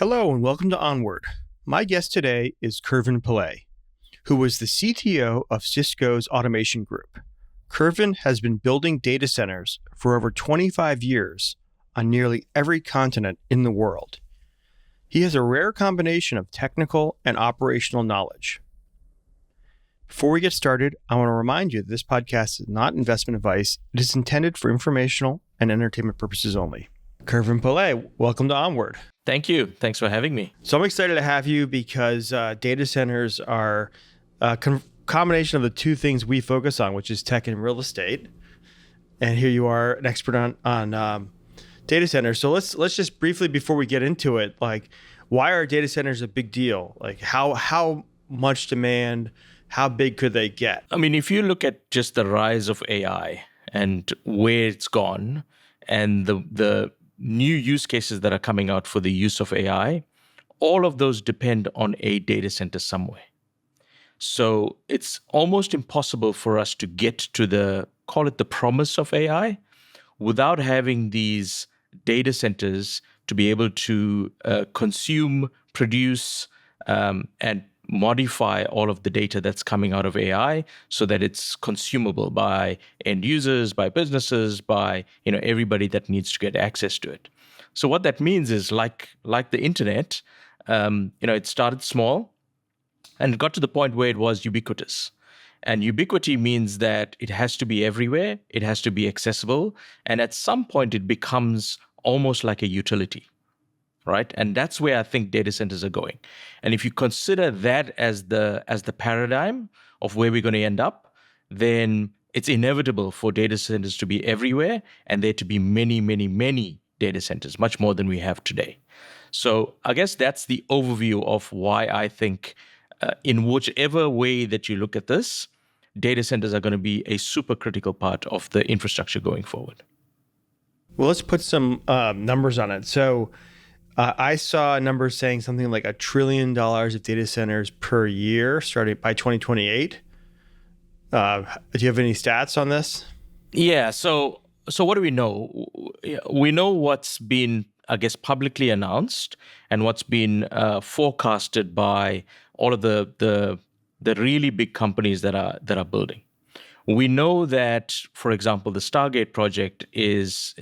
Hello and welcome to Onward. My guest today is Kervin Pillay, who was the CTO of Cisco's automation group. Kervin has been building data centers for over 25 years on nearly every continent in the world. He has a rare combination of technical and operational knowledge. Before we get started, I want to remind you that this podcast is not investment advice. It is intended for informational and entertainment purposes only. Kervin Pillay, welcome to Onward. Thank you. Thanks for having me. So I'm excited to have you because data centers are a combination of the two things we focus on, which is tech and real estate. And here you are, an expert on data centers. So let's just briefly, before we get into it, like, why are data centers a big deal? Like, how much demand? How big could they get? I mean, if you look at just the rise of AI and where it's gone, and the new use cases that are coming out for the use of AI, all of those depend on a data center somewhere. So it's almost impossible for us to get to call it the promise of AI, without having these data centers to be able to consume, produce, and modify all of the data that's coming out of AI so that it's consumable by end users, by businesses, by everybody that needs to get access to it. So what that means is like the internet, it started small and it got to the point where it was ubiquitous. And ubiquity means that it has to be everywhere, it has to be accessible, and at some point it becomes almost like a utility. Right, and that's where I think data centers are going. And if you consider that as the paradigm of where we're going to end up, then it's inevitable for data centers to be everywhere and there to be many, many, many data centers, much more than we have today. So I guess that's the overview of why I think, in whichever way that you look at this, data centers are going to be a super critical part of the infrastructure going forward. Well, let's put some numbers on it. So I saw a number saying something like $1 trillion of data centers per year starting by 2028. Do you have any stats on this? Yeah. So what do we know? We know what's been, I guess, publicly announced and what's been forecasted by all of the really big companies that are building. We know that, for example, the Stargate project is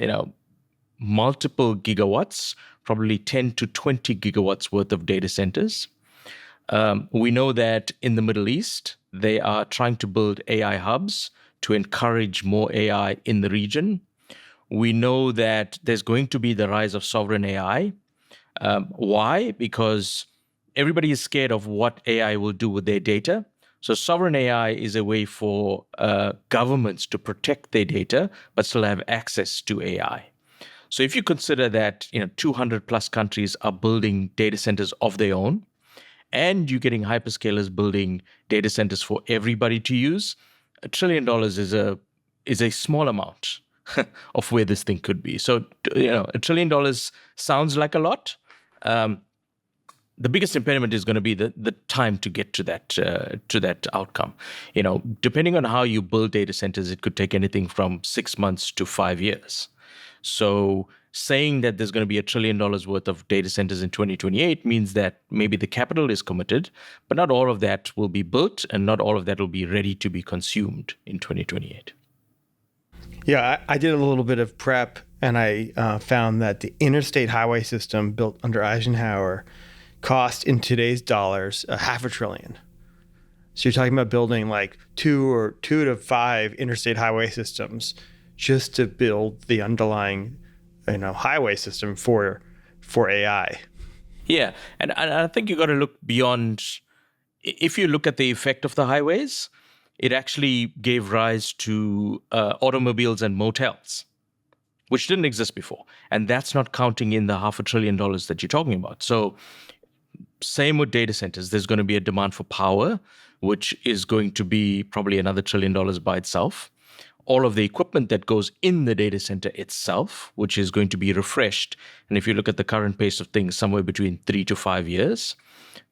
multiple gigawatts, probably 10 to 20 gigawatts worth of data centers. We know that in the Middle East, they are trying to build AI hubs to encourage more AI in the region. We know that there's going to be the rise of sovereign AI. Why? Because everybody is scared of what AI will do with their data. So sovereign AI is a way for governments to protect their data, but still have access to AI. So if you consider that 200 plus countries are building data centers of their own, and you're getting hyperscalers building data centers for everybody to use, $1 trillion is a small amount of where this thing could be. So $1 trillion sounds like a lot. The biggest impediment is going to be the time to get to that outcome. Depending on how you build data centers, it could take anything from 6 months to 5 years. So saying that there's going to be $1 trillion worth of data centers in 2028 means that maybe the capital is committed, but not all of that will be built and not all of that will be ready to be consumed in 2028. Yeah, I did a little bit of prep and I found that the Interstate Highway System built under Eisenhower cost in today's dollars $500 billion. So you're talking about building like two to five interstate highway systems just to build the underlying, highway system for AI. Yeah, and I think you got to look beyond. If you look at the effect of the highways, it actually gave rise to automobiles and motels, which didn't exist before, and that's not counting in the $500 billion that you're talking about. So, same with data centers. There's going to be a demand for power, which is going to be probably another $1 trillion by itself. All of the equipment that goes in the data center itself, which is going to be refreshed. And if you look at the current pace of things, somewhere between 3 to 5 years,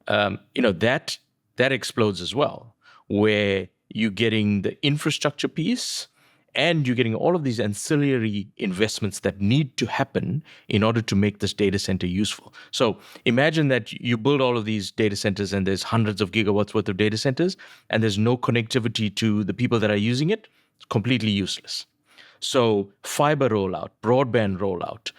that explodes as well, where you're getting the infrastructure piece and you're getting all of these ancillary investments that need to happen in order to make this data center useful. So imagine that you build all of these data centers and there's hundreds of gigawatts worth of data centers, and there's no connectivity to the people that are using it. It's completely useless. So fiber rollout, broadband rollout,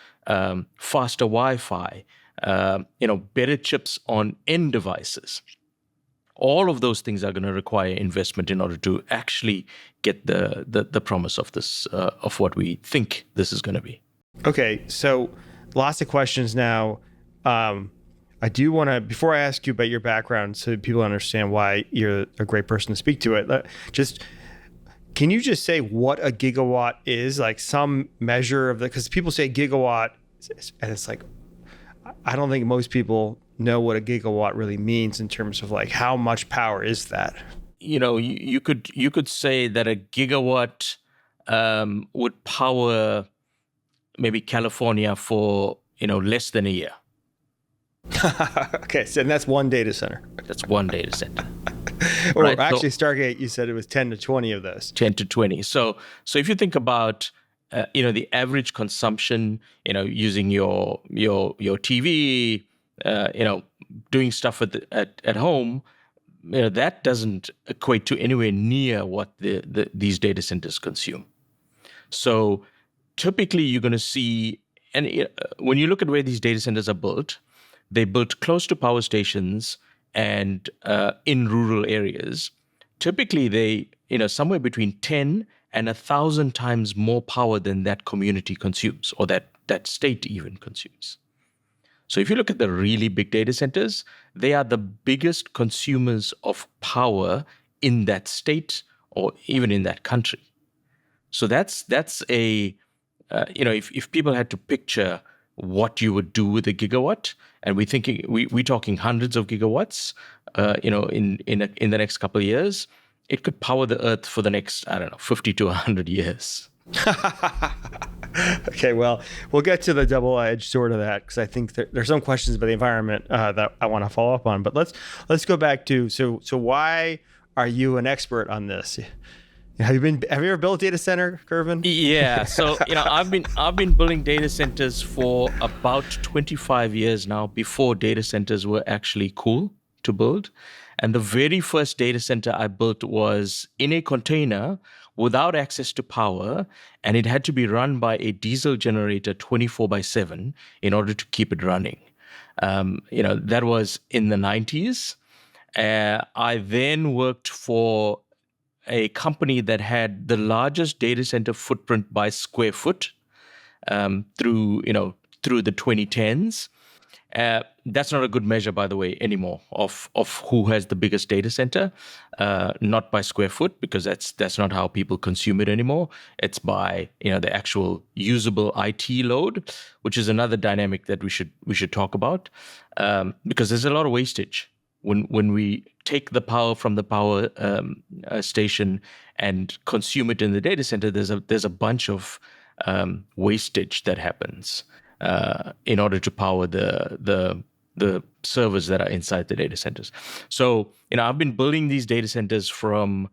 faster Wi-Fi, better chips on end devices. All of those things are going to require investment in order to actually get the promise of this, of what we think this is going to be. Okay, so lots of questions now. I do want to, before I ask you about your background, so people understand why you're a great person to speak to it, can you just say what a gigawatt is, like some measure of because people say gigawatt, and it's like, I don't think most people know what a gigawatt really means in terms of like how much power is that? You could say that a gigawatt would power maybe California for less than a year. Okay, so and that's one data center. That's one data center. Or right? Actually, Stargate, you said it was 10 to 20 of those. 10 to 20. So if you think about the average consumption, using your TV, doing stuff at home, that doesn't equate to anywhere near what these data centers consume. So typically you're going to see, and when you look at where these data centers are built, they're built close to power stations and in rural areas. Typically they, somewhere between 10 and 1,000 times more power than that community consumes, or that state even consumes. So if you look at the really big data centers, they are the biggest consumers of power in that state or even in that country. So that's a, if people had to picture what you would do with a gigawatt, and we're talking hundreds of gigawatts, in the next couple of years, it could power the earth for the next, 50 to 100 years. Okay, well, we'll get to the double-edged sword of that, because I think there's some questions about the environment that I want to follow up on. But let's go back to so why are you an expert on this? Have you ever built a data center, Kervin? Yeah, so I've been building data centers for about 25 years now, before data centers were actually cool to build. And the very first data center I built was in a container without access to power, and it had to be run by a diesel generator 24/7 in order to keep it running. That was in the 90s. I then worked for a company that had the largest data center footprint by square foot through the 2010s. That's not a good measure, by the way, anymore of who has the biggest data center, not by square foot, because that's not how people consume it anymore. It's by the actual usable IT load, which is another dynamic that we should talk about, because there's a lot of wastage when we take the power from the power station and consume it in the data center. There's a bunch of wastage that happens in order to power the servers that are inside the data centers. So, I've been building these data centers from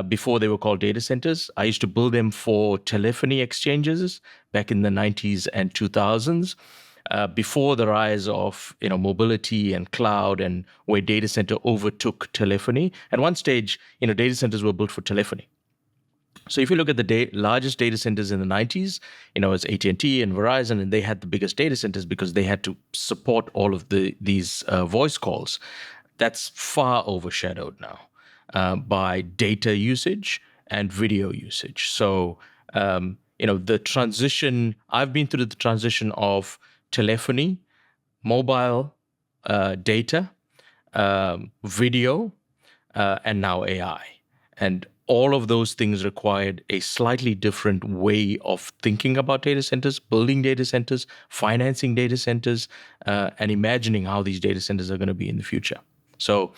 before they were called data centers. I used to build them for telephony exchanges back in the 90s and 2000s, before the rise of mobility and cloud, and where data center overtook telephony. At one stage, data centers were built for telephony. So if you look at the largest data centers in the 90s, it's AT&T and Verizon, and they had the biggest data centers because they had to support all of these voice calls. That's far overshadowed now by data usage and video usage. So, the transition, I've been through the transition of telephony, mobile data, video, and now AI. And all of those things required a slightly different way of thinking about data centers, building data centers, financing data centers, and imagining how these data centers are going to be in the future. So,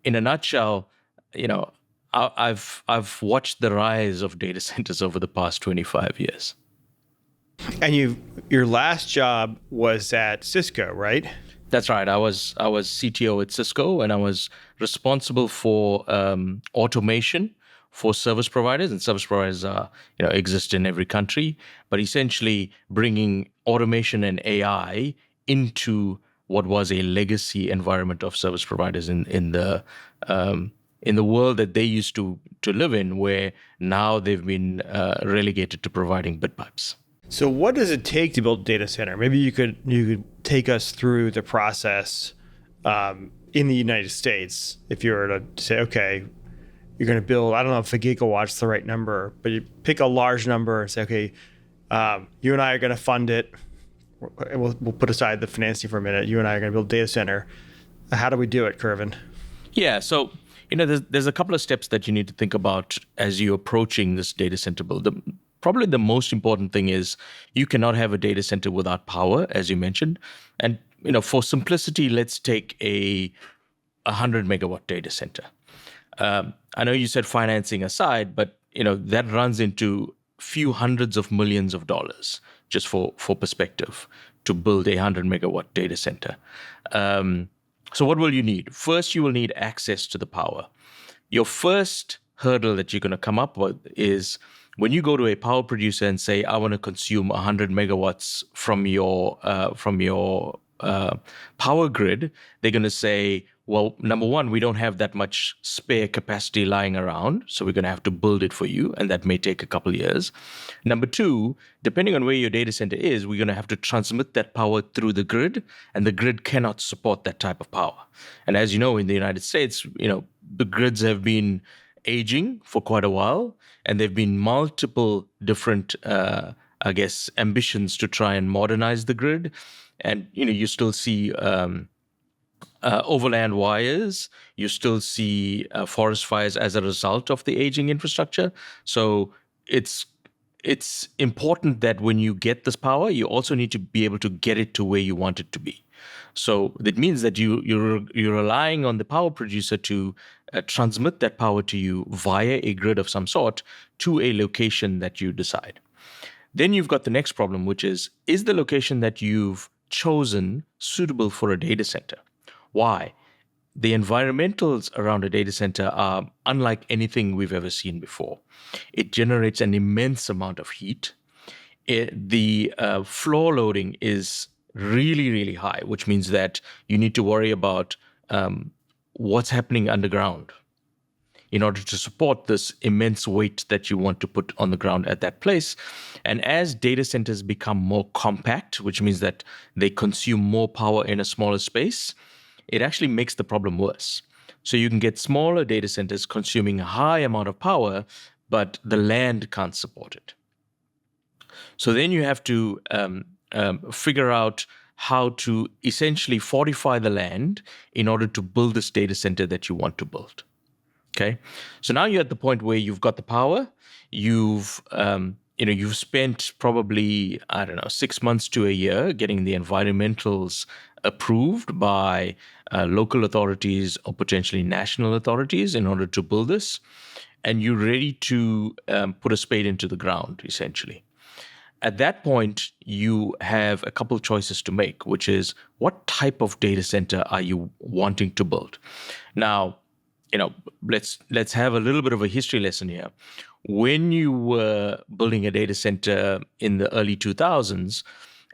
in a nutshell, I've watched the rise of data centers over the past 25 years. And your last job was at Cisco, right? That's right. I was CTO at Cisco, and I was responsible for automation for service providers, and service providers are, exist in every country, but essentially bringing automation and AI into what was a legacy environment of service providers in the world that they used to live in, where now they've been relegated to providing bit pipes. So what does it take to build a data center? Maybe you could take us through the process in the United States. If you were to say, okay, you're going to build, I don't know if a gigawatt's the right number, but you pick a large number and say, okay, you and I are going to fund it. We'll put aside the financing for a minute. You and I are going to build a data center. How do we do it, Kervin? Yeah, so there's a couple of steps that you need to think about as you're approaching this data center build. Probably the most important thing is you cannot have a data center without power, as you mentioned. And for simplicity, let's take a 100 megawatt data center. I know you said financing aside, but that runs into few hundreds of millions of dollars, just for perspective, to build a 100 megawatt data center. So what will you need? First, you will need access to the power. Your first hurdle that you're going to come up with is when you go to a power producer and say, I want to consume 100 megawatts from your power grid, they're going to say, well, number one, we don't have that much spare capacity lying around, so we're going to have to build it for you, and that may take a couple of years. Number two, depending on where your data center is, we're going to have to transmit that power through the grid, and the grid cannot support that type of power. And as you know, in the United States, the grids have been aging for quite a while, and there have been multiple different, ambitions to try and modernize the grid. And, you still see overland wires, you still see forest fires as a result of the aging infrastructure. So it's important that when you get this power, you also need to be able to get it to where you want it to be. So that means that you're relying on the power producer to transmit that power to you via a grid of some sort to a location that you decide. Then you've got the next problem, which is the location that you've chosen suitable for a data center? Why? The environmentals around a data center are unlike anything we've ever seen before. It generates an immense amount of heat. The floor loading is really, really high, which means that you need to worry about what's happening underground in order to support this immense weight that you want to put on the ground at that place. And as data centers become more compact, which means that they consume more power in a smaller space, it actually makes the problem worse. So you can get smaller data centers consuming a high amount of power, but the land can't support it. So then you have to figure out how to essentially fortify the land in order to build this data center that you want to build. Okay, so now you're at the point where you've got the power, you've spent probably, 6 months to a year getting the environmentals approved by local authorities or potentially national authorities in order to build this, and you're ready to put a spade into the ground, essentially. At that point, you have a couple choices to make, which is what type of data center are you wanting to build? Now, let's have a little bit of a history lesson here. When you were building a data center in the early 2000s,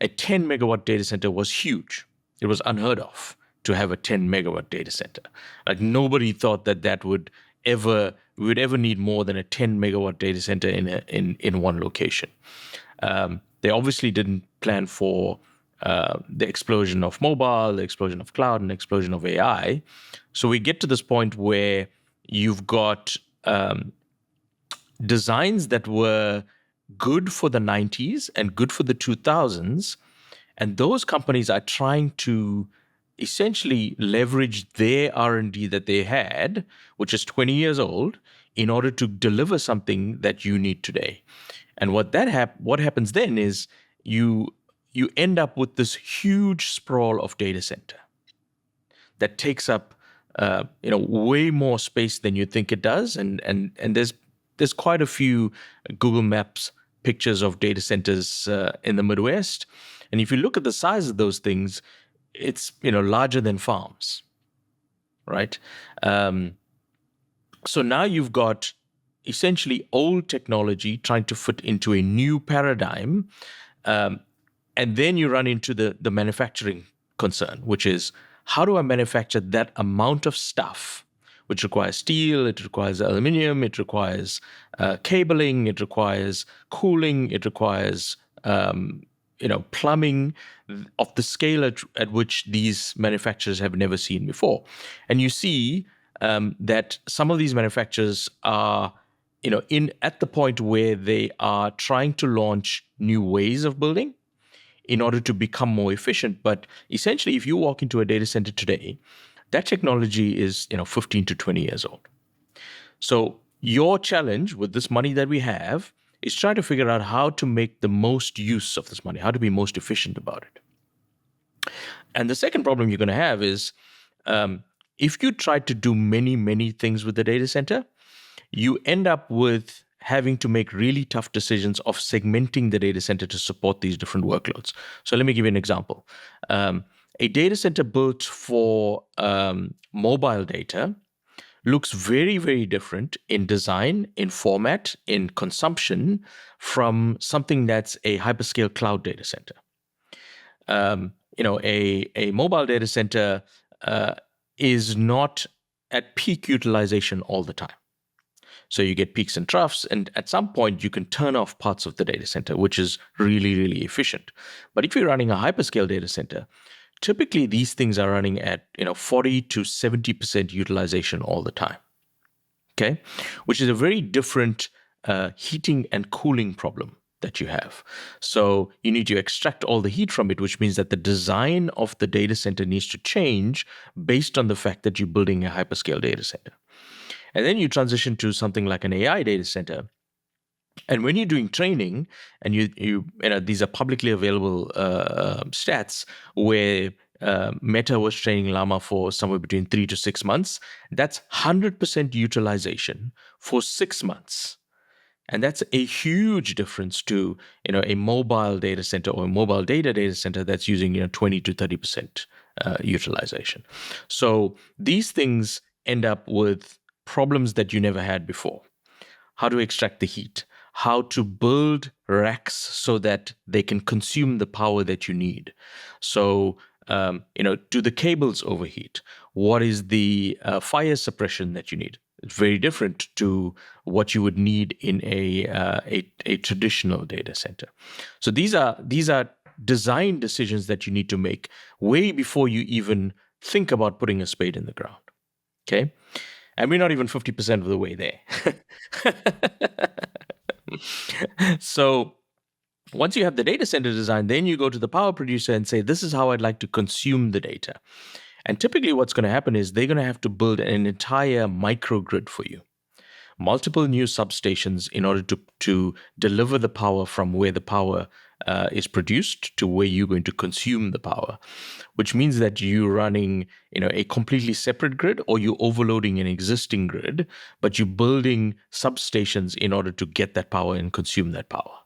a 10 megawatt data center was huge. It was unheard of to have a 10 megawatt data center. Like nobody thought that we would ever need more than a 10 megawatt data center in one location. They obviously didn't plan for the explosion of mobile, the explosion of cloud, and the explosion of AI. So we get to this point where you've got designs that were good for the 90s and good for the 2000s, and those companies are trying to essentially leverage their R&D that they had, which is 20 years old, in order to deliver something that you need today. And what happens then is you end up with this huge sprawl of data center that takes up way more space than you think it does, and there's quite a few Google Maps pictures of data centers in the Midwest, and if you look at the size of those things, it's larger than farms, right? So now you've got essentially old technology trying to fit into a new paradigm. And then you run into the manufacturing concern, which is how do I manufacture that amount of stuff, which requires steel, it requires aluminum, it requires cabling, it requires cooling, it requires plumbing of the scale at which these manufacturers have never seen before. And you see that some of these manufacturers are at the point where they are trying to launch new ways of building in order to become more efficient. But essentially, if you walk into a data center today, that technology is 15 to 20 years old. So your challenge with this money that we have is try to figure out how to make the most use of this money, how to be most efficient about it. And the second problem you're going to have is if you try to do many, many things with the data center, you end up with having to make really tough decisions of segmenting the data center to support these different workloads. So let me give you an example. A data center built for mobile data looks very, very different in design, in format, in consumption from something that's a hyperscale cloud data center. A mobile data center is not at peak utilization all the time. So you get peaks and troughs, and at some point you can turn off parts of the data center, which is really, really efficient. But if you're running a hyperscale data center, typically these things are running at 40 to 70% utilization all the time. Okay, which is a very different heating and cooling problem that you have. So you need to extract all the heat from it, which means that the design of the data center needs to change based on the fact that you're building a hyperscale data center. And then you transition to something like an AI data center. And when you're doing training, and these are publicly available stats where Meta was training Llama for somewhere between 3 to 6 months, that's 100% utilization for 6 months. And that's a huge difference to a mobile data center or a mobile data center that's using 20 to 30% utilization. So these things end up with problems that you never had before. How to extract the heat, how to build racks so that they can consume the power that you need. So, do the cables overheat? What is the fire suppression that you need? It's very different to what you would need in a traditional data center. So these are design decisions that you need to make way before you even think about putting a spade in the ground. Okay. And we're not even 50% of the way there. So once you have the data center design, then you go to the power producer and say, this is how I'd like to consume the data. And typically what's going to happen is they're going to have to build an entire microgrid for you. Multiple new substations in order to deliver the power from where the power is produced to where you're going to consume the power, which means that you're running a completely separate grid, or you're overloading an existing grid, but you're building substations in order to get that power and consume that power.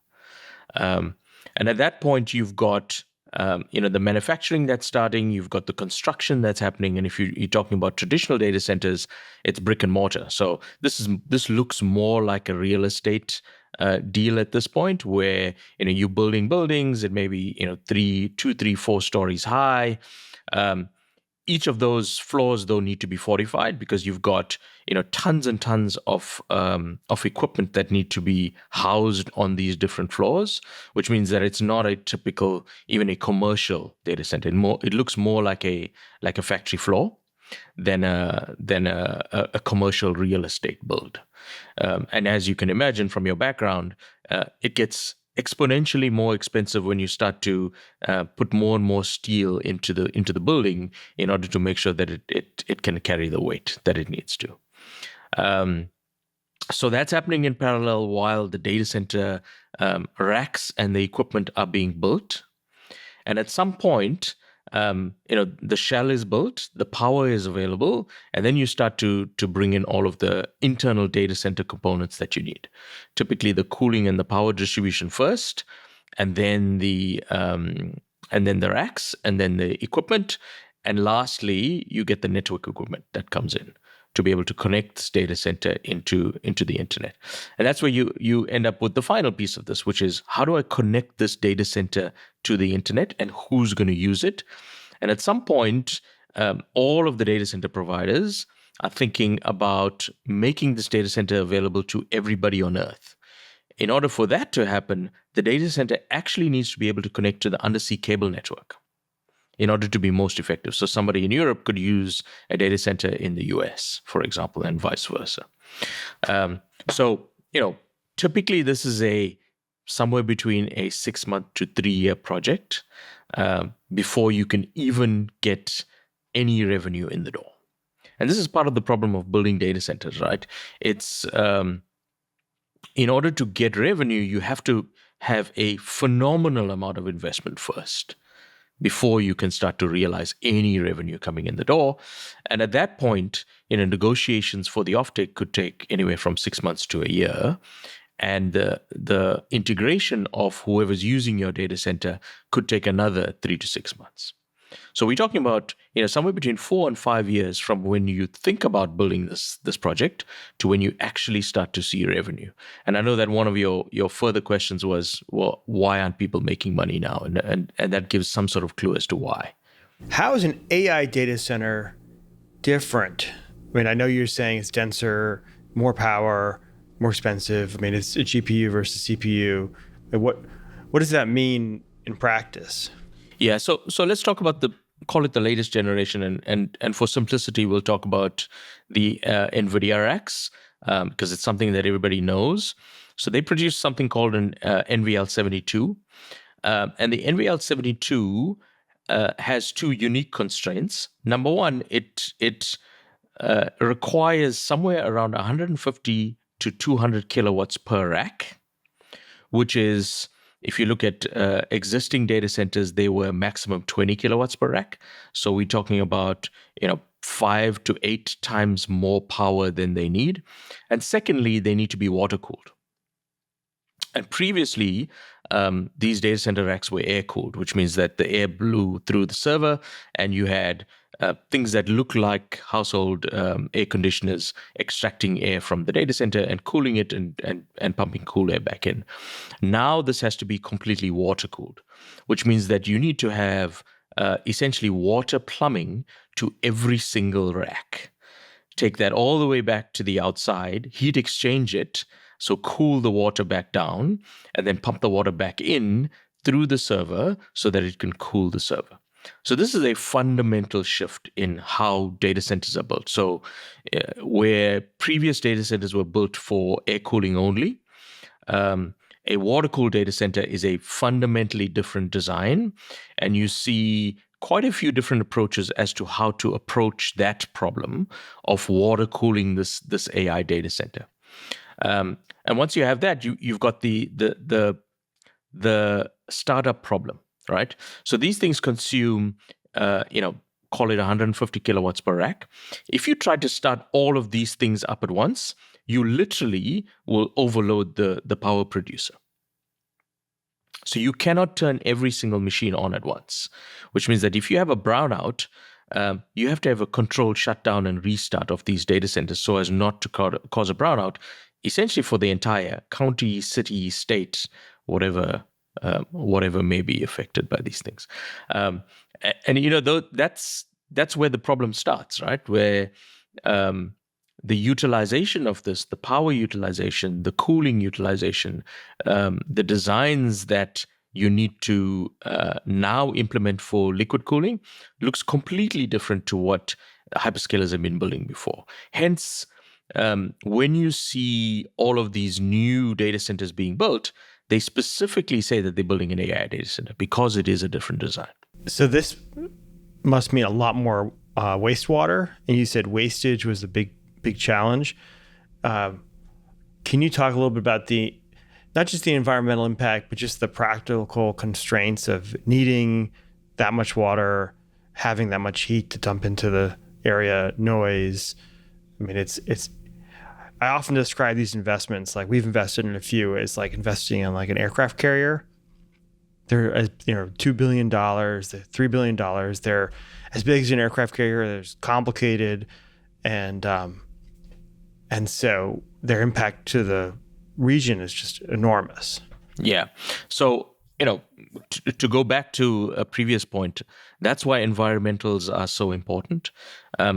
And at that point, you've got the manufacturing that's starting, you've got the construction that's happening, and if you're talking about traditional data centers, it's brick and mortar. So this looks more like a real estate deal at this point, where you're building buildings. It may be 2, 3, 4 stories high. Each of those floors, though, need to be fortified because you've got tons and tons of equipment that need to be housed on these different floors, which means that it's not a typical, even a commercial data center. It looks more like a factory floor than a commercial real estate build. And as you can imagine from your background, it gets exponentially more expensive when you start to put more and more steel into the building in order to make sure that it can carry the weight that it needs to. So that's happening in parallel while the data center racks and the equipment are being built. And at some point, the shell is built, the power is available, and then you start to bring in all of the internal data center components that you need. Typically, the cooling and the power distribution first, and then the racks, and then the equipment, and lastly, you get the network equipment that comes in, to be able to connect this data center into the internet. And that's where you end up with the final piece of this, which is how do I connect this data center to the internet and who's going to use it? And at some point, all of the data center providers are thinking about making this data center available to everybody on Earth. In order for that to happen, the data center actually needs to be able to connect to the undersea cable network in order to be most effective. So somebody in Europe could use a data center in the US, for example, and vice versa. So, typically this is somewhere between a 6-month to 3-year project before you can even get any revenue in the door. And this is part of the problem of building data centers, right? It's in order to get revenue, you have to have a phenomenal amount of investment first before you can start to realize any revenue coming in the door. And at that point, negotiations for the offtake could take anywhere from 6 months to a year. And the integration of whoever's using your data center could take another 3 to 6 months. So we're talking about somewhere between 4 and 5 years from when you think about building this project to when you actually start to see revenue. And I know that one of your further questions was, well, why aren't people making money now? And that gives some sort of clue as to why. How is an AI data center different? I mean, I know you're saying it's denser, more power, more expensive. I mean, it's a GPU versus CPU. What does that mean in practice? Yeah, so let's talk about call it the latest generation, and for simplicity, we'll talk about the NVIDIA racks because it's something that everybody knows. So they produce something called an NVL72, and the NVL72 has 2 unique constraints. Number one, it requires somewhere around 150 to 200 kilowatts per rack, which is, if you look at existing data centers, they were maximum 20 kilowatts per rack. So we're talking about 5 to 8 times more power than they need. And secondly, they need to be water cooled. And previously, these data center racks were air cooled, which means that the air blew through the server, and you had things that look like household air conditioners extracting air from the data center and cooling it and pumping cool air back in. Now this has to be completely water cooled, which means that you need to have essentially water plumbing to every single rack. Take that all the way back to the outside, heat exchange it, so cool the water back down, and then pump the water back in through the server so that it can cool the server. So this is a fundamental shift in how data centers are built. So where previous data centers were built for air cooling only, a water-cooled data center is a fundamentally different design, and you see quite a few different approaches as to how to approach that problem of water cooling this AI data center. And once you have that, you've got the startup problem, right? So these things consume, call it 150 kilowatts per rack. If you try to start all of these things up at once, you literally will overload the power producer. So you cannot turn every single machine on at once, which means that if you have a brownout, you have to have a controlled shutdown and restart of these data centers so as not to cause a brownout, essentially for the entire county, city, state, whatever may be affected by these things. And that's where the problem starts, right? Where the utilization of this, the power utilization, the cooling utilization, the designs that you need to now implement for liquid cooling looks completely different to what hyperscalers have been building before. Hence, when you see all of these new data centers being built, they specifically say that they're building an AI data center because it is a different design. So this must mean a lot more wastewater. And you said wastage was a big challenge. Can you talk a little bit about not just the environmental impact, but just the practical constraints of needing that much water, having that much heat to dump into the area, noise? I mean, I often describe these investments, like we've invested in a few, as like investing in like an aircraft carrier. They're $2 billion, $3 billion. They're as big as an aircraft carrier. They're complicated. and so their impact to the region is just enormous. Yeah. So, to go back to a previous point, that's why environmentals are so important.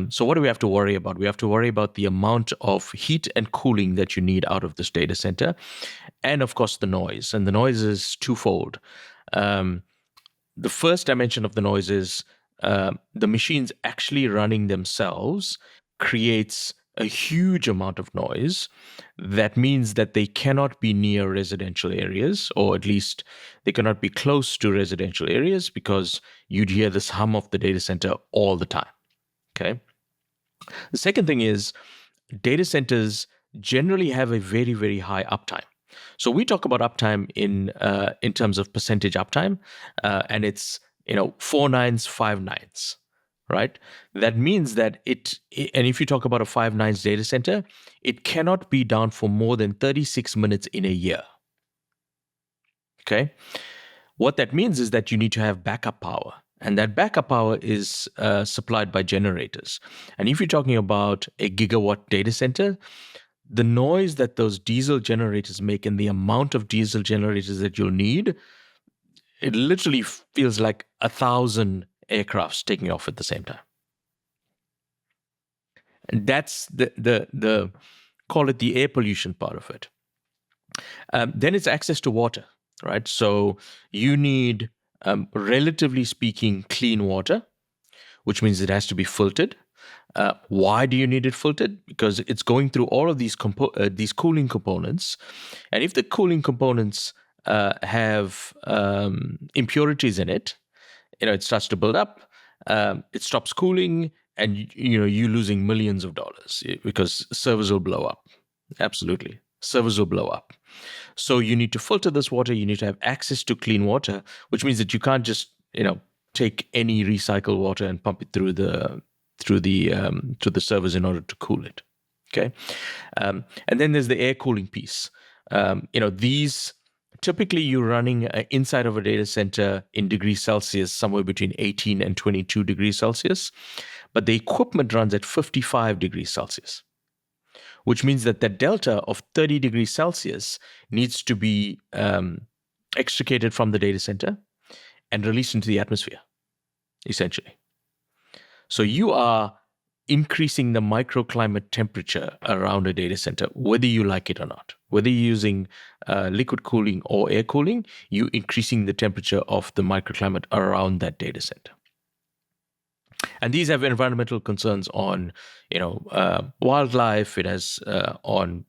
So what do we have to worry about? We have to worry about the amount of heat and cooling that you need out of this data center. And of course, the noise. And the noise is twofold. The first dimension of the noise is the machines actually running themselves creates a huge amount of noise. That means that they cannot be near residential areas, or at least they cannot be close to residential areas, because you'd hear this hum of the data center all the time. Okay. The second thing is data centers generally have a very, very high uptime. So we talk about uptime in terms of percentage uptime, and it's 4 nines, 5 nines, right? That means that and if you talk about a 5 nines data center, it cannot be down for more than 36 minutes in a year. Okay, what that means is that you need to have backup power, and that backup power is supplied by generators. And if you're talking about a gigawatt data center, the noise that those diesel generators make and the amount of diesel generators that you'll need, it literally feels like 1,000 aircrafts taking off at the same time. And that's the call it the air pollution part of it. Then it's access to water, right? So you need, relatively speaking, clean water, which means it has to be filtered. Why do you need it filtered? Because it's going through all of these cooling components, and if the cooling components have impurities in it, it starts to build up. It stops cooling, and you're losing millions of dollars because servers will blow up. Absolutely, servers will blow up. So you need to filter this water. You need to have access to clean water, which means that you can't just take any recycled water and pump it through the servers in order to cool it. Okay, and then there's the air cooling piece. These typically you're running inside of a data center in degrees Celsius, somewhere between 18 and 22 degrees Celsius, but the equipment runs at 55 degrees Celsius, which means that the delta of 30 degrees Celsius needs to be extricated from the data center and released into the atmosphere, essentially. So you are increasing the microclimate temperature around a data center, whether you like it or not. Whether you're using liquid cooling or air cooling, you're increasing the temperature of the microclimate around that data center. And these have environmental concerns on, wildlife. It has on,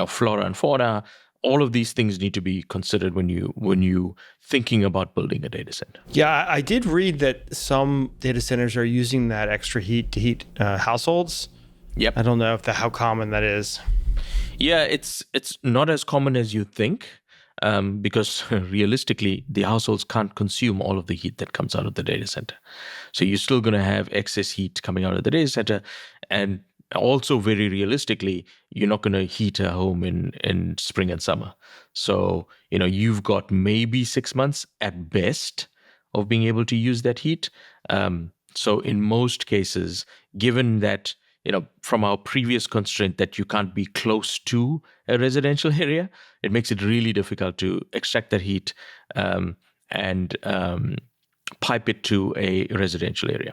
flora and fauna. All of these things need to be considered when you thinking about building a data center. Yeah, I did read that some data centers are using that extra heat to heat households. Yep. I don't know how common that is. Yeah, it's not as common as you think, because realistically, the households can't consume all of the heat that comes out of the data center. So you're still going to have excess heat coming out of the data center, and also, very realistically, you're not going to heat a home in spring and summer. So, you've got maybe 6 months at best of being able to use that heat. So in most cases, given that, from our previous constraint that you can't be close to a residential area, it makes it really difficult to extract that heat and pipe it to a residential area.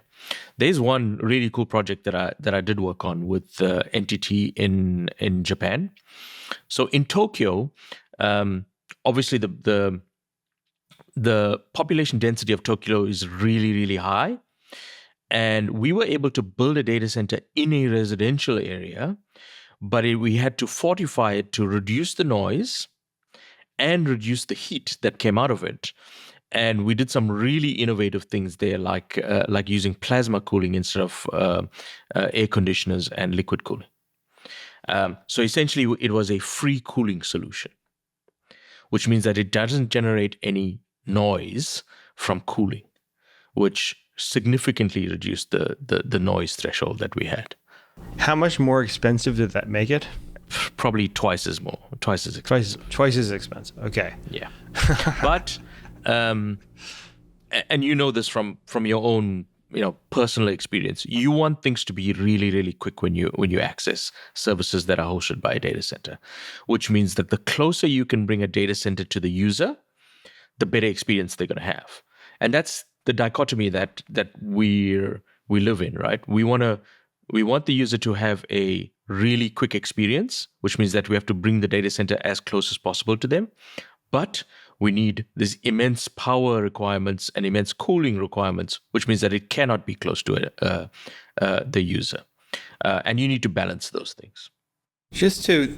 There's one really cool project that I did work on with the entity in Japan. So in Tokyo, obviously the population density of Tokyo is really, really high. And we were able to build a data center in a residential area, but we had to fortify it to reduce the noise and reduce the heat that came out of it. And we did some really innovative things there, like using plasma cooling instead of air conditioners and liquid cooling. So essentially, it was a free cooling solution, which means that it doesn't generate any noise from cooling, which significantly reduced the noise threshold that we had. How much more expensive did that make it? Probably twice as expensive. Twice as expensive. Okay. Yeah. But and you know this from your own personal experience. You want things to be really, really quick when you access services that are hosted by a data center, which means that the closer you can bring a data center to the user, the better experience they're going to have. And that's the dichotomy that we live in, right? We want the user to have a really quick experience, which means that we have to bring the data center as close as possible to them. But we need these immense power requirements and immense cooling requirements, which means that it cannot be close to the user. And you need to balance those things. Just to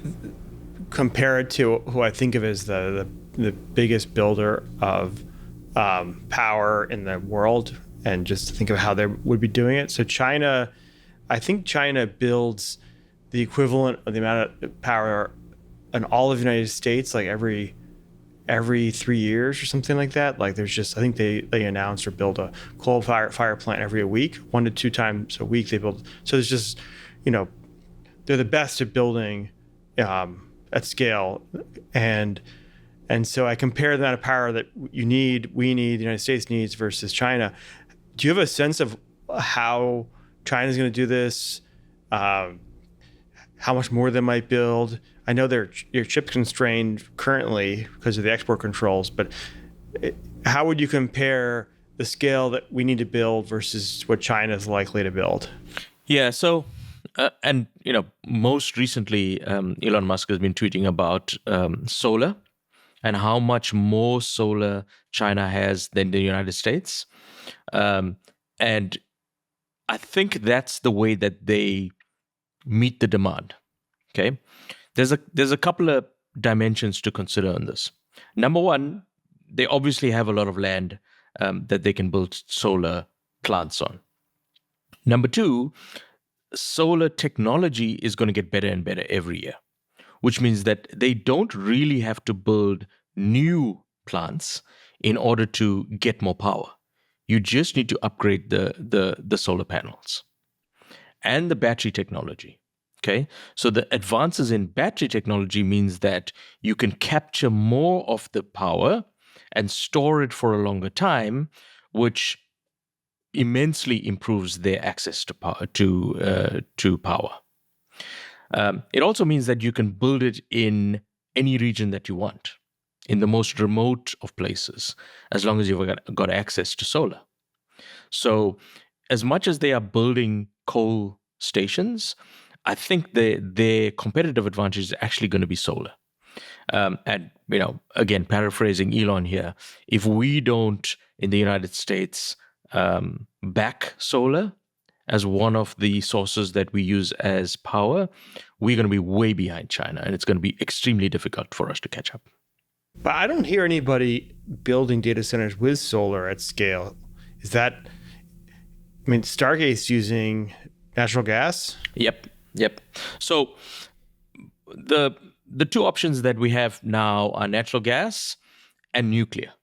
compare it to who I think of as the biggest builder of power in the world, and just to think of how they would be doing it. So I think China builds the equivalent of the amount of power in all of the United States, like every 3 years or something like that. Like there's just, I think they announce or build a coal fire plant every week, 1 to 2 times a week they build. So there's just, they're the best at building at scale. And so I compare the amount of power that we need, the United States needs versus China. Do you have a sense of how China's going to do this? How much more they might build? I know they're chip constrained currently because of the export controls, but how would you compare the scale that we need to build versus what China is likely to build? Yeah. So, most recently, Elon Musk has been tweeting about solar and how much more solar China has than the United States. And I think that's the way that they meet the demand. Okay. There's a couple of dimensions to consider on this. Number one, they obviously have a lot of land that they can build solar plants on. Number two, solar technology is going to get better and better every year, which means that they don't really have to build new plants in order to get more power. You just need to upgrade the solar panels and the battery technology. Okay, so the advances in battery technology means that you can capture more of the power and store it for a longer time, which immensely improves their access to power. It also means that you can build it in any region that you want, in the most remote of places, as long as you've got access to solar. So as much as they are building coal stations, I think their competitive advantage is actually going to be solar. And, again, paraphrasing Elon here, if we don't, in the United States, back solar as one of the sources that we use as power, we're going to be way behind China, and it's going to be extremely difficult for us to catch up. But I don't hear anybody building data centers with solar at scale. Is that, Stargate's using natural gas? Yep. So the two options that we have now are natural gas and nuclear.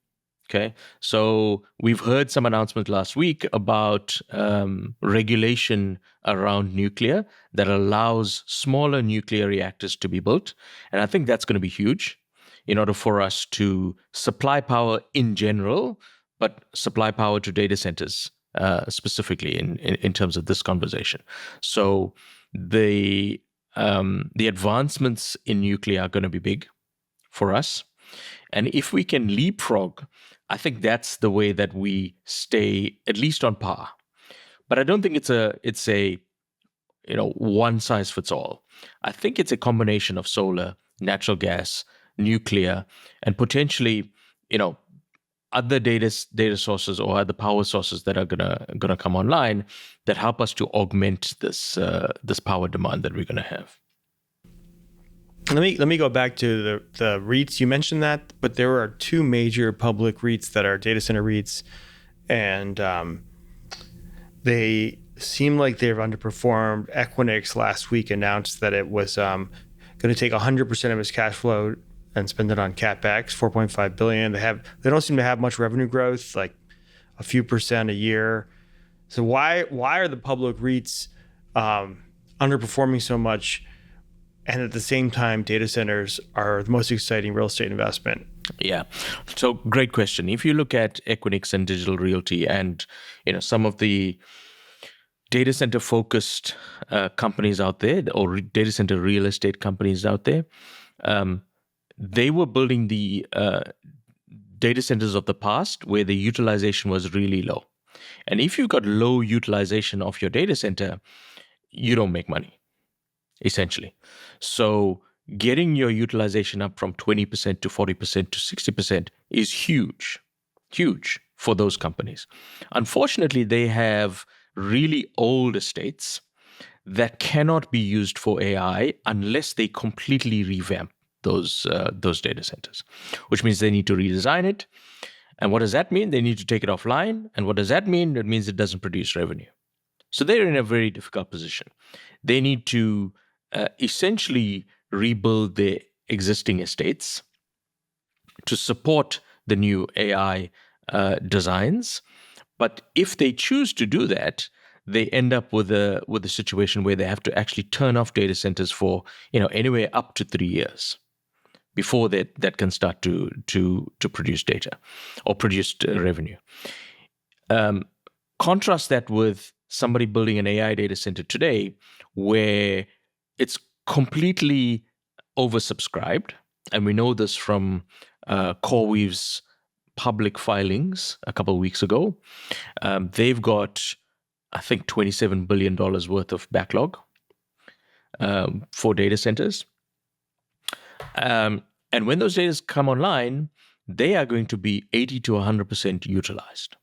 Okay. So we've heard some announcement last week about regulation around nuclear that allows smaller nuclear reactors to be built. And I think that's going to be huge in order for us to supply power in general, but supply power to data centers specifically in terms of this conversation. So the advancements in nuclear are going to be big for us. And if we can leapfrog, I think that's the way that we stay at least on par. But I don't think it's a one size fits all. I think it's a combination of solar, natural gas, nuclear, and potentially, other data sources or other power sources that are gonna come online that help us to augment this power demand that we're gonna have. Let me go back to the REITs. You mentioned that, but there are 2 major public REITs that are data center REITs, and they seem like they've underperformed. Equinix last week announced that it was going to take 100% of its cash flow and spend it on CapEx, $4.5 billion. They don't seem to have much revenue growth, like a few percent a year. So why are the public REITs underperforming so much? And at the same time, data centers are the most exciting real estate investment. Yeah. So great question. If you look at Equinix and Digital Realty and some of the data center focused companies out there, or data center real estate companies out there, um, they were building the data centers of the past where the utilization was really low. And if you've got low utilization of your data center, you don't make money, essentially. So getting your utilization up from 20% to 40% to 60% is huge, huge for those companies. Unfortunately, they have really old estates that cannot be used for AI unless they completely revamp those data centers, which means they need to redesign it. And what does that mean? They need to take it offline. And what does that mean? It means it doesn't produce revenue. So they're in a very difficult position. They need to essentially rebuild their existing estates to support the new AI designs. But if they choose to do that, they end up with a situation where they have to actually turn off data centers for anywhere up to 3 years before that can start to produce data or produce revenue. Contrast that with somebody building an AI data center today, where it's completely oversubscribed, and we know this from CoreWeave's public filings a couple of weeks ago. They've got, I think, $27 billion worth of backlog for data centers. And when those data come online, they are going to be 80 to 100% utilized,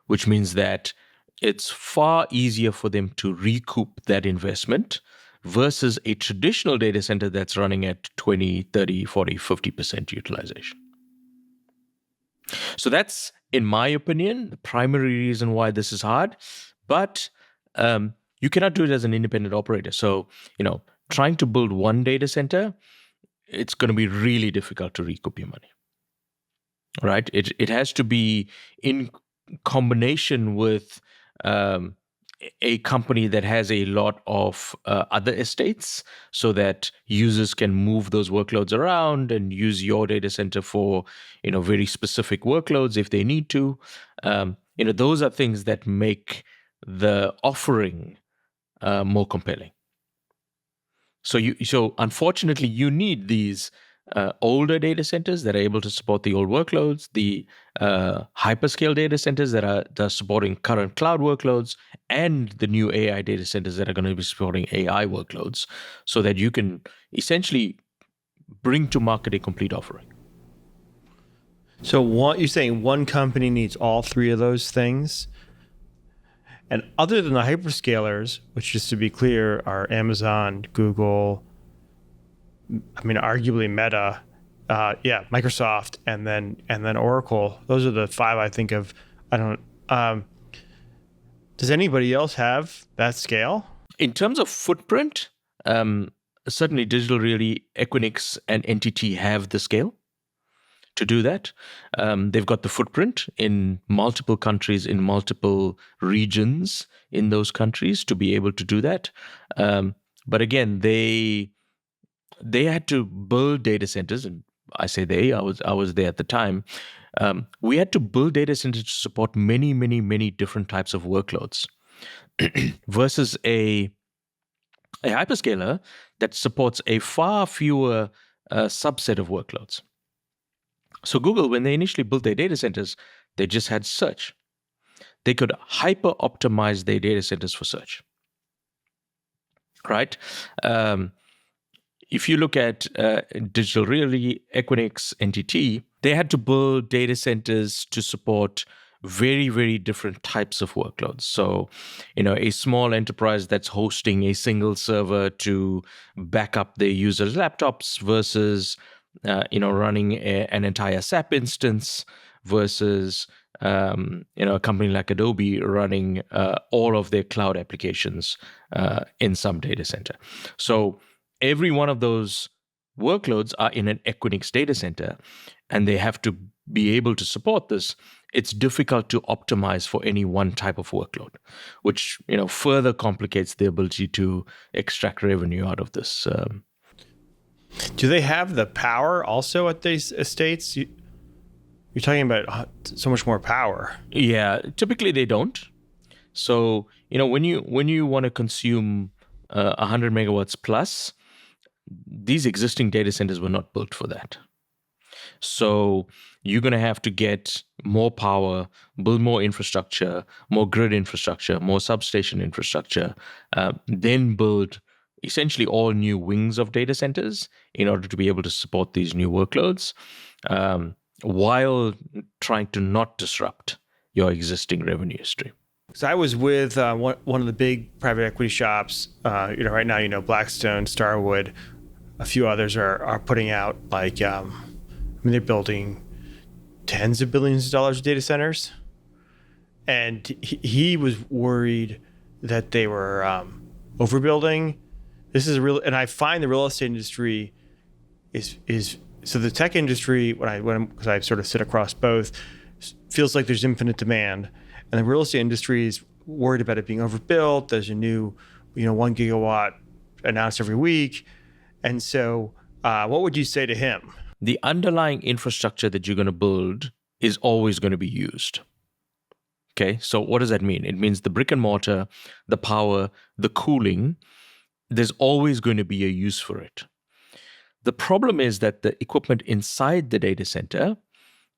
which means that it's far easier for them to recoup that investment versus a traditional data center that's running at 20, 30, 40, 50% utilization. So that's, in my opinion, the primary reason why this is hard. But you cannot do it as an independent operator. So, trying to build one data center, it's going to be really difficult to recoup your money, right? It has to be in combination with a company that has a lot of other estates, so that users can move those workloads around and use your data center for very specific workloads if they need to. Those are things that make the offering more compelling. So unfortunately, you need these older data centers that are able to support the old workloads, the hyperscale data centers that are supporting current cloud workloads, and the new AI data centers that are going to be supporting AI workloads, so that you can essentially bring to market a complete offering. So you're saying one company needs all three of those things? And other than the hyperscalers, which, just to be clear, are Amazon, Google, arguably Meta, Microsoft, and then Oracle. Those are the five I think of. I don't. Does anybody else have that scale? In terms of footprint, certainly Digital Realty, Equinix, and NTT have the scale to do that. They've got the footprint in multiple countries, in multiple regions in those countries to be able to do that. But again, they had to build data centers, and I say I was there at the time. We had to build data centers to support many, many, many different types of workloads versus a hyperscaler that supports a far fewer subset of workloads. So Google, when they initially built their data centers, they just had search. They could hyper optimize their data centers for search, right? If you look at Digital Realty, Equinix, NTT, they had to build data centers to support very, very different types of workloads. So, a small enterprise that's hosting a single server to back up their users' laptops versus running an entire SAP instance versus a company like Adobe running all of their cloud applications in some data center. So every one of those workloads are in an Equinix data center, and they have to be able to support this. It's difficult to optimize for any one type of workload, which further complicates the ability to extract revenue out of this. Do they have the power also at these estates? You're talking about so much more power. Yeah, typically they don't. So when you want to consume 100 megawatts plus, these existing data centers were not built for that. So you're going to have to get more power, build more infrastructure, more grid infrastructure, more substation infrastructure, then build essentially all new wings of data centers in order to be able to support these new workloads, while trying to not disrupt your existing revenue stream. So I was with one of the big private equity shops. Right now, Blackstone, Starwood, a few others are putting out they're building tens of billions of dollars of data centers, and he was worried that they were overbuilding. This is and I find the real estate industry is so the tech industry because I sort of sit across both, feels like there's infinite demand, and the real estate industry is worried about it being overbuilt. There's a new 1 gigawatt announced every week, and so what would you say to him? The underlying infrastructure that you're going to build is always going to be used. Okay, so what does that mean? It means the brick and mortar, the power, the cooling, there's always going to be a use for it. The problem is that the equipment inside the data center,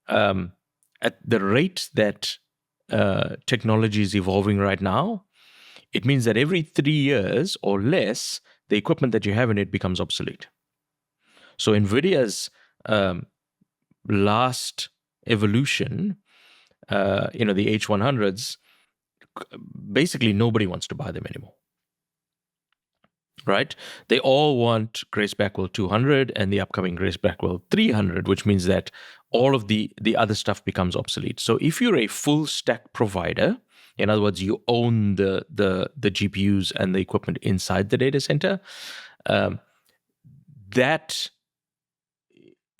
at the rate that technology is evolving right now, it means that every 3 years or less, the equipment that you have in it becomes obsolete. So NVIDIA's last evolution, the H100s, basically nobody wants to buy them anymore. Right? They all want Grace Blackwell 200 and the upcoming Grace Blackwell 300, which means that all of the other stuff becomes obsolete. So if you're a full stack provider, in other words, you own the GPUs and the equipment inside the data center, that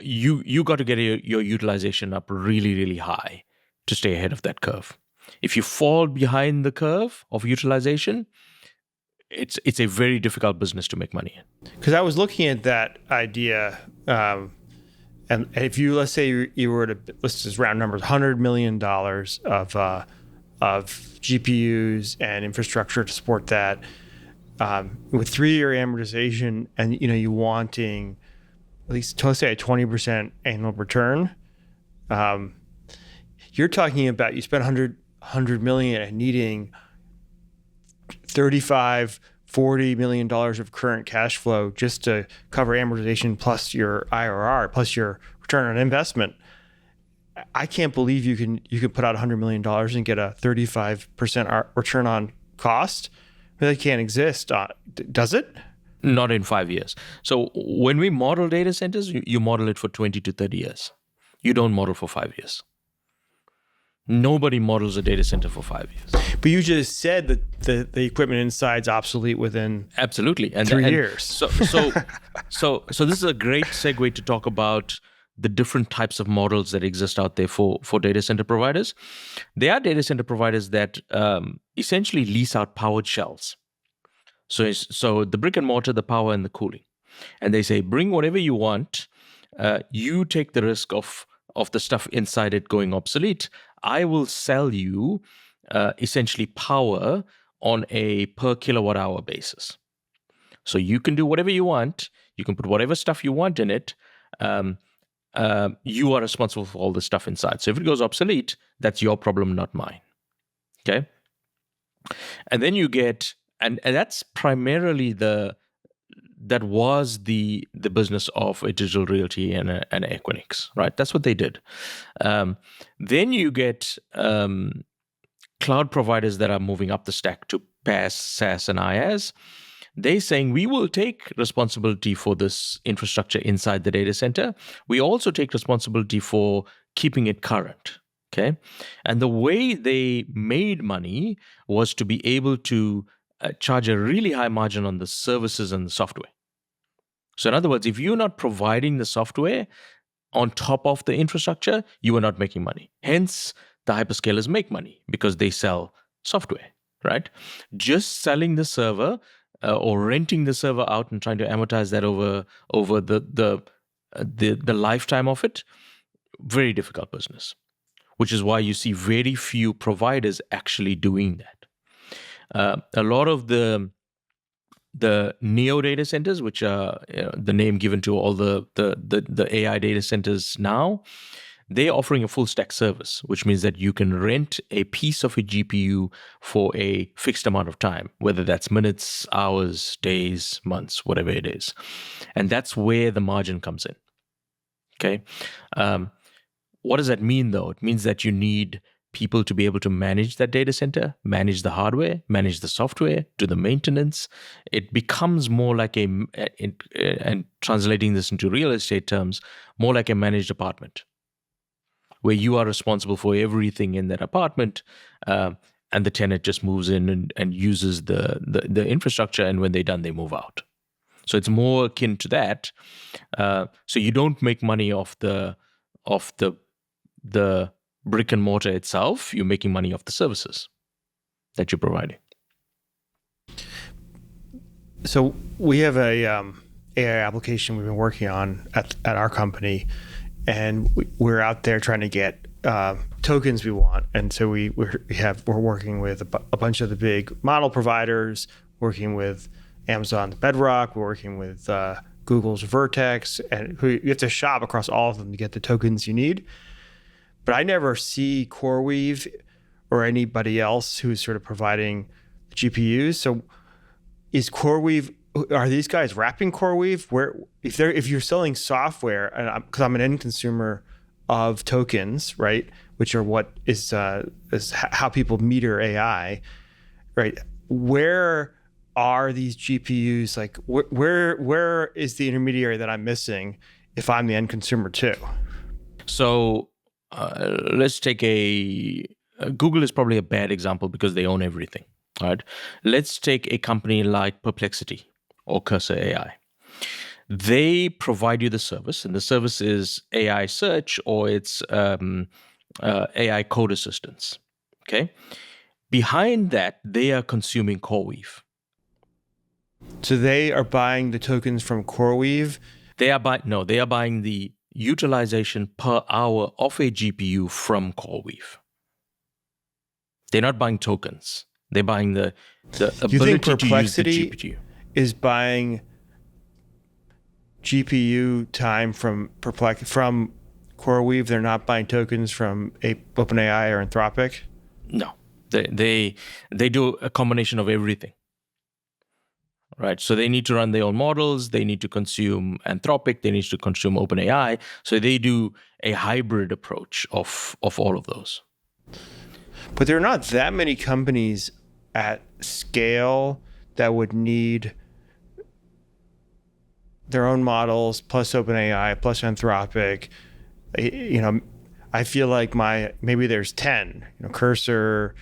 you got to get your utilization up really, really high to stay ahead of that curve. If you fall behind the curve of utilization, it's a very difficult business to make money in. Because I was looking at that idea, and if let's say you were to, let's just round numbers, $100 million of GPUs and infrastructure to support that, with 3-year amortization, and you wanting at least, let's say, a 20% annual return, you're talking about you spend $100 million and needing $35-40 million of current cash flow just to cover amortization plus your IRR plus your return on investment. I can't believe you can put out $100 million and get a 35% return on cost. That can't exist, does it? Not in 5 years. So when we model data centers, you model it for 20 to 30 years. You don't model for 5 years. Nobody models a data center for 5 years. But you just said that the equipment inside's obsolete within absolutely 3 years. So this is a great segue to talk about the different types of models that exist out there for data center providers. There are data center providers that essentially lease out powered shells. So the brick and mortar, the power, and the cooling, and they say bring whatever you want. You take the risk of the stuff inside it going obsolete. I will sell you essentially power on a per kilowatt hour basis. So you can do whatever you want. You can put whatever stuff you want in it. You are responsible for all the stuff inside. So if it goes obsolete, that's your problem, not mine. Okay? And then you get, and that's primarily that was the business of a Digital Realty and Equinix, right? That's what they did. Then you get cloud providers that are moving up the stack to PaaS, SaaS, and IaaS. They're saying we will take responsibility for this infrastructure inside the data center. We also take responsibility for keeping it current. Okay, and the way they made money was to be able to charge a really high margin on the services and the software. So in other words, if you're not providing the software on top of the infrastructure, you are not making money. Hence, the hyperscalers make money because they sell software, right? Just selling the server or renting the server out and trying to amortize that over the lifetime of it, very difficult business. Which is why you see very few providers actually doing that. A lot of the neo data centers, which are the name given to all the AI data centers now, they're offering a full stack service, which means that you can rent a piece of a GPU for a fixed amount of time, whether that's minutes, hours, days, months, whatever it is. And that's where the margin comes in. Okay. What does that mean, though? It means that you need people to be able to manage that data center, manage the hardware, manage the software, do the maintenance. It becomes more like and translating this into real estate terms, more like a managed apartment, where you are responsible for everything in that apartment, and the tenant just moves in and uses the infrastructure, and when they're done, they move out. So it's more akin to that. So you don't make money off the brick and mortar itself. You're making money off the services that you're providing. So we have a AI application we've been working on at our company, and we're out there trying to get tokens we want. And so we're working with a bunch of the big model providers, working with Amazon's Bedrock, we're working with Google's Vertex, and you have to shop across all of them to get the tokens you need. But I never see CoreWeave or anybody else who's sort of providing GPUs. So is CoreWeave, are these guys wrapping CoreWeave? Where if you're selling software, and because I'm an end consumer of tokens, right, which are what is how people meter AI, right? Where are these GPUs? Like where is the intermediary that I'm missing if I'm the end consumer too? So let's take Google is probably a bad example because they own everything. All right. Let's take a company like Perplexity or Cursor AI. They provide you the service, and the service is AI search or it's AI code assistance. Okay. Behind that, they are consuming CoreWeave. So they are buying the tokens from CoreWeave? They are buying the utilization per hour of a GPU from CoreWeave. They're not buying tokens. They're buying the ability to use the GPU. Is buying GPU time from CoreWeave. They're not buying tokens from OpenAI or Anthropic? No. They do a combination of everything. Right. So they need to run their own models. They need to consume Anthropic. They need to consume OpenAI. So they do a hybrid approach of all of those. But there are not that many companies at scale that would need their own models plus OpenAI plus Anthropic. You know, I feel like maybe there's 10. You know, Cursor,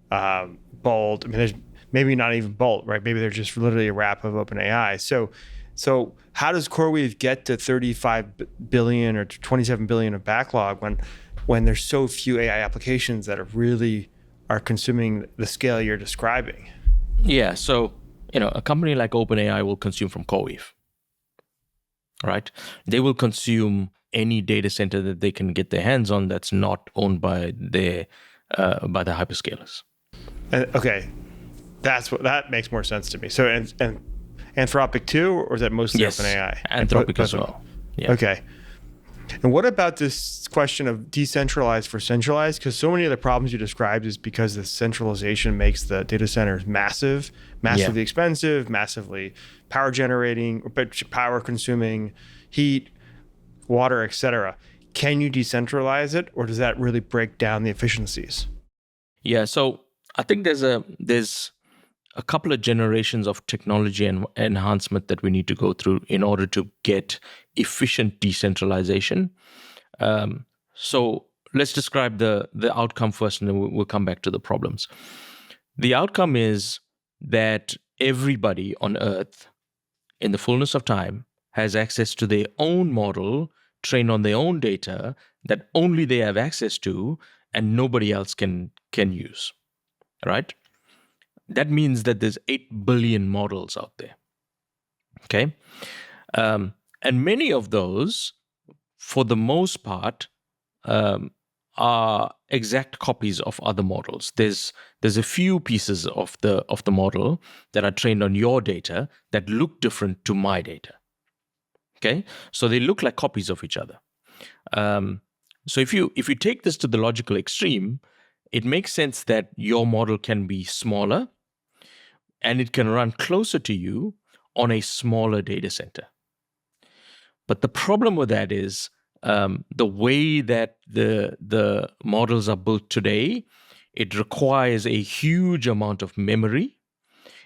Bolt. I mean, there's maybe not even Bolt, right? Maybe they're just literally a wrap of OpenAI. So how does CoreWeave get to 35 billion or 27 billion of backlog when there's so few AI applications that are consuming the scale you're describing? Yeah. So, a company like OpenAI will consume from CoreWeave, right? They will consume any data center that they can get their hands on that's not owned by the hyperscalers. Okay. That makes more sense to me. So, and Anthropic too, or is that mostly OpenAI? Anthropic as well. Yeah. Okay. And what about this question of decentralized for centralized? Because so many of the problems you described is because the centralization makes the data centers massively expensive, massively power generating, power consuming, heat, water, etc. Can you decentralize it, or does that really break down the efficiencies? Yeah. So I think there's a couple of generations of technology and enhancement that we need to go through in order to get efficient decentralization. So let's describe the outcome first, and then we'll come back to the problems. The outcome is that everybody on Earth, in the fullness of time, has access to their own model, trained on their own data that only they have access to, and nobody else can use. Right? that means that there's 8 billion models out there. Okay. And many of those, for the most part, are exact copies of other models. There's a few pieces of the model that are trained on your data that look different to my data. Okay, so they look like copies of each other. So if you take this to the logical extreme, it makes sense that your model can be smaller and it can run closer to you on a smaller data center. But the problem with that is the way that the models are built today, it requires a huge amount of memory,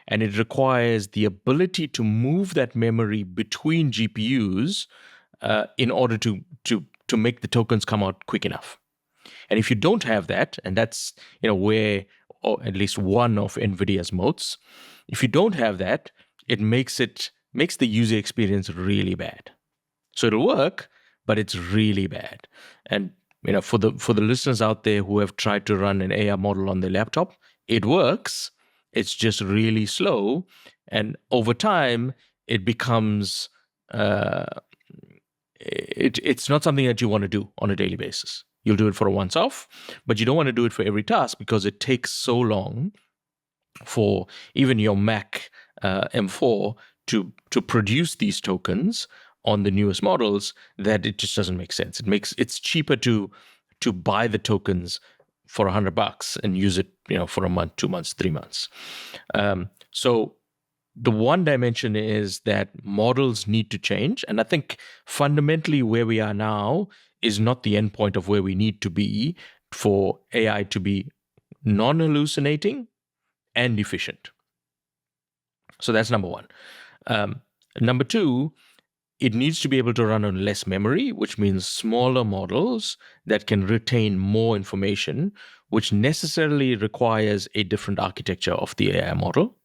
and it requires the ability to move that memory between GPUs in order to make the tokens come out quick enough. And if you don't have that, and that's where, or at least one of NVIDIA's moats, if you don't have that, it makes the user experience really bad. So it'll work, but it's really bad. And for the listeners out there who have tried to run an AI model on their laptop, it works. It's just really slow, and over time, it becomes it's not something that you want to do on a daily basis. You'll do it for a once-off, but you don't want to do it for every task because it takes so long for even your Mac M4 to produce these tokens on the newest models that it just doesn't make sense. It's cheaper to buy the tokens for $100 and use it, for a month, 2 months, 3 months. So the one dimension is that models need to change, and I think fundamentally where we are now is not the endpoint of where we need to be for AI to be non-hallucinating and efficient. So that's number one. Number two, it needs to be able to run on less memory, which means smaller models that can retain more information, which necessarily requires a different architecture of the AI model.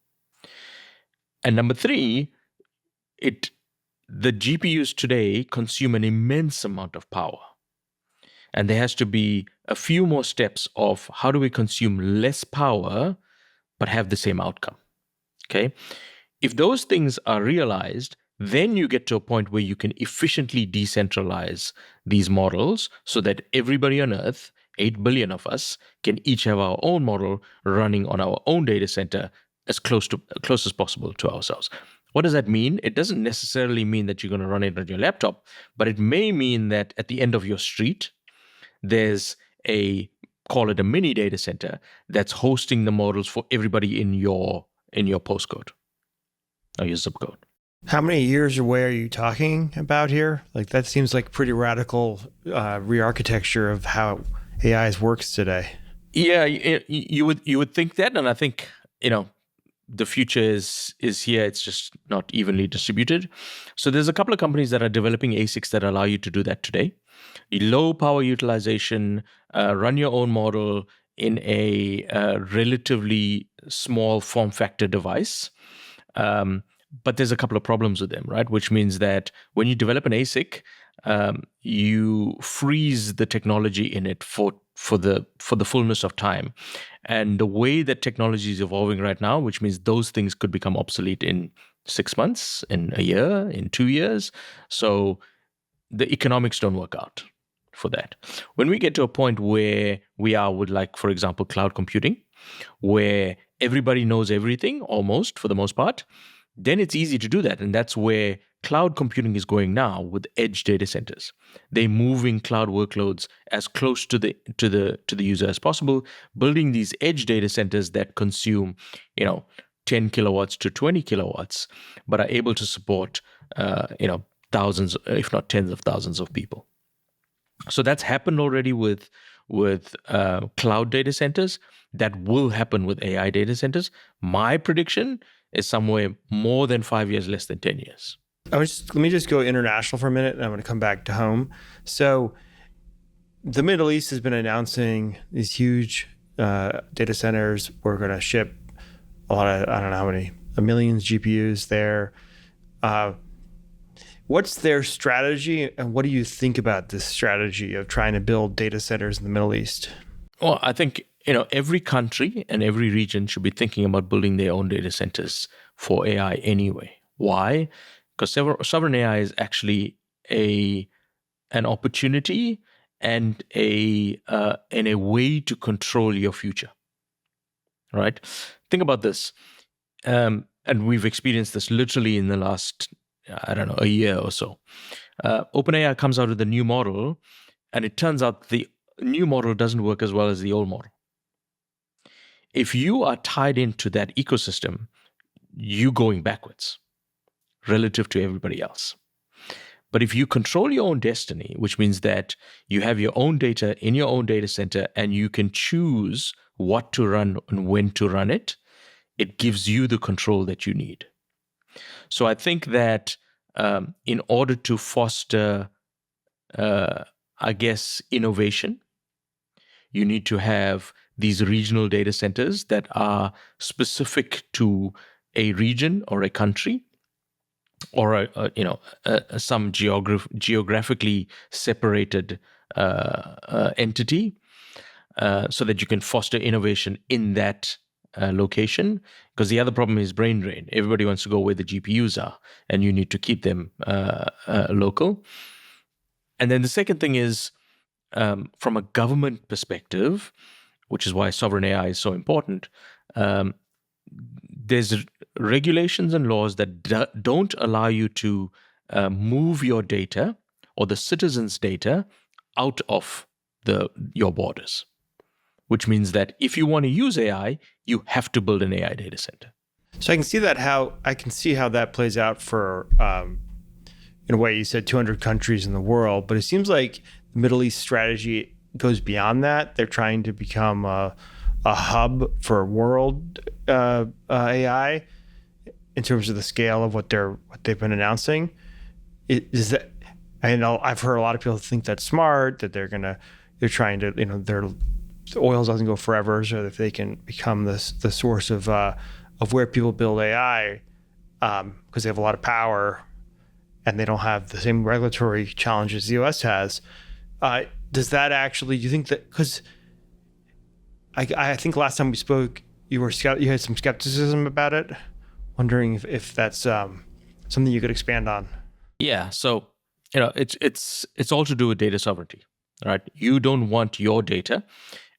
And number three, the GPUs today consume an immense amount of power. And there has to be a few more steps of how do we consume less power but have the same outcome. Okay? If those things are realized, then you get to a point where you can efficiently decentralize these models so that everybody on Earth, 8 billion of us, can each have our own model running on our own data center as close as possible to ourselves. What does that mean? It doesn't necessarily mean that you're going to run it on your laptop, but it may mean that at the end of your street, there's call it a mini data center that's hosting the models for everybody in your postcode or your zip code. How many years away are you talking about here? Like, that seems like pretty radical re-architecture of how AI works today. Yeah, you would think that, and I think the future is here. It's just not evenly distributed. So there's a couple of companies that are developing ASICs that allow you to do that today. Low power utilization, run your own model in a relatively small form factor device. But there's a couple of problems with them, right? Which means that when you develop an ASIC, you freeze the technology in it for the fullness of time. And the way that technology is evolving right now, which means those things could become obsolete in 6 months, in a year, in 2 years. So the economics don't work out for that. When we get to a point where we are with, like, for example, cloud computing, where everybody knows everything, almost, for the most part, then it's easy to do that. And that's where cloud computing is going now with edge data centers. They're moving cloud workloads as close to the user as possible, building these edge data centers that consume, 10 kilowatts to 20 kilowatts, but are able to support, thousands, if not tens of thousands of people. So that's happened already with cloud data centers. That will happen with AI data centers. My prediction is somewhere more than 5 years, less than 10 years. Let me just go international for a minute, and I'm going to come back to home. So the Middle East has been announcing these huge data centers. We're going to ship a lot of, I don't know how many, millions GPUs there. What's their strategy, and what do you think about this strategy of trying to build data centers in the Middle East? Well, I think every country and every region should be thinking about building their own data centers for AI anyway. Why? Because sovereign AI is actually an opportunity and a way to control your future. Right? Think about this, and we've experienced this literally in the last, I don't know, a year or so. OpenAI comes out with a new model, and it turns out the new model doesn't work as well as the old model. If you are tied into that ecosystem, you're going backwards relative to everybody else. But if you control your own destiny, which means that you have your own data in your own data center and you can choose what to run and when to run it, it gives you the control that you need. So I think that in order to foster, innovation, you need to have these regional data centers that are specific to a region or a country, or some geographically separated entity, so that you can foster innovation in that location. Because the other problem is brain drain. Everybody wants to go where the GPUs are, and you need to keep them local. And then the second thing is, from a government perspective, which is why sovereign AI is so important, there's regulations and laws that don't allow you to move your data or the citizens' data out of your borders, which means that if you want to use AI, you have to build an AI data center. So I can see how that plays out for, in a way, you said 200 countries in the world, but it seems like the Middle East strategy goes beyond that. They're trying to become a hub for world AI in terms of the scale of what they've been announcing. Is that? I know I've heard a lot of people think that's smart, that they're trying to, the oil doesn't go forever, so if they can become the source of where people build AI, because they have a lot of power and they don't have the same regulatory challenges the US has. Does that actually, do you think that, because I think last time we spoke, you had some skepticism about it, wondering if that's something you could expand on. Yeah, so it's all to do with data sovereignty, right? You don't want your data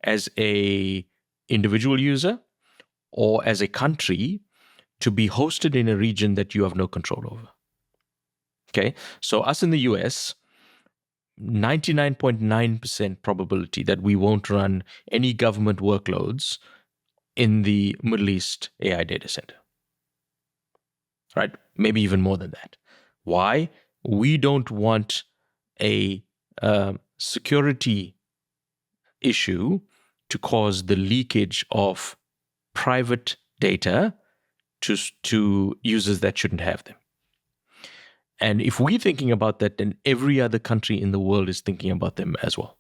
as a individual user or as a country to be hosted in a region that you have no control over. Okay, so us in the US, 99.9% probability that we won't run any government workloads in the Middle East AI data center, right? Maybe even more than that. Why? We don't want a security issue to cause the leakage of private data to users that shouldn't have them. And if we're thinking about that, then every other country in the world is thinking about them as well.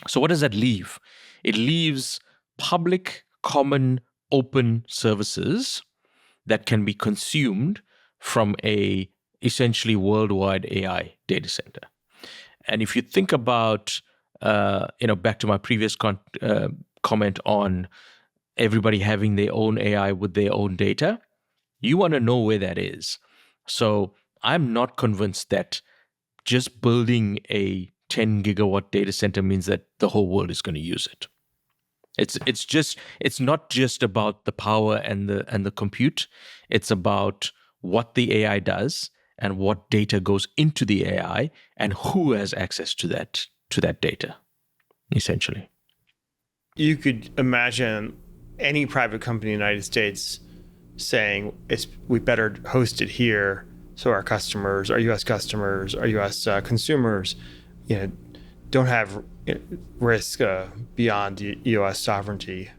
So what does that leave? It leaves public, common, open services that can be consumed from a essentially worldwide AI data center. And if you think about, back to my previous comment on everybody having their own AI with their own data, you want to know where that is. So I'm not convinced that just building a 10 gigawatt data center means that the whole world is going to use it. It's not just about the power and the compute. It's about what the AI does and what data goes into the AI and who has access to that data, essentially. You could imagine any private company in the United States saying we better host it here, so our customers, our U.S. customers, our U.S. Consumers, don't have risk beyond U.S. sovereignty.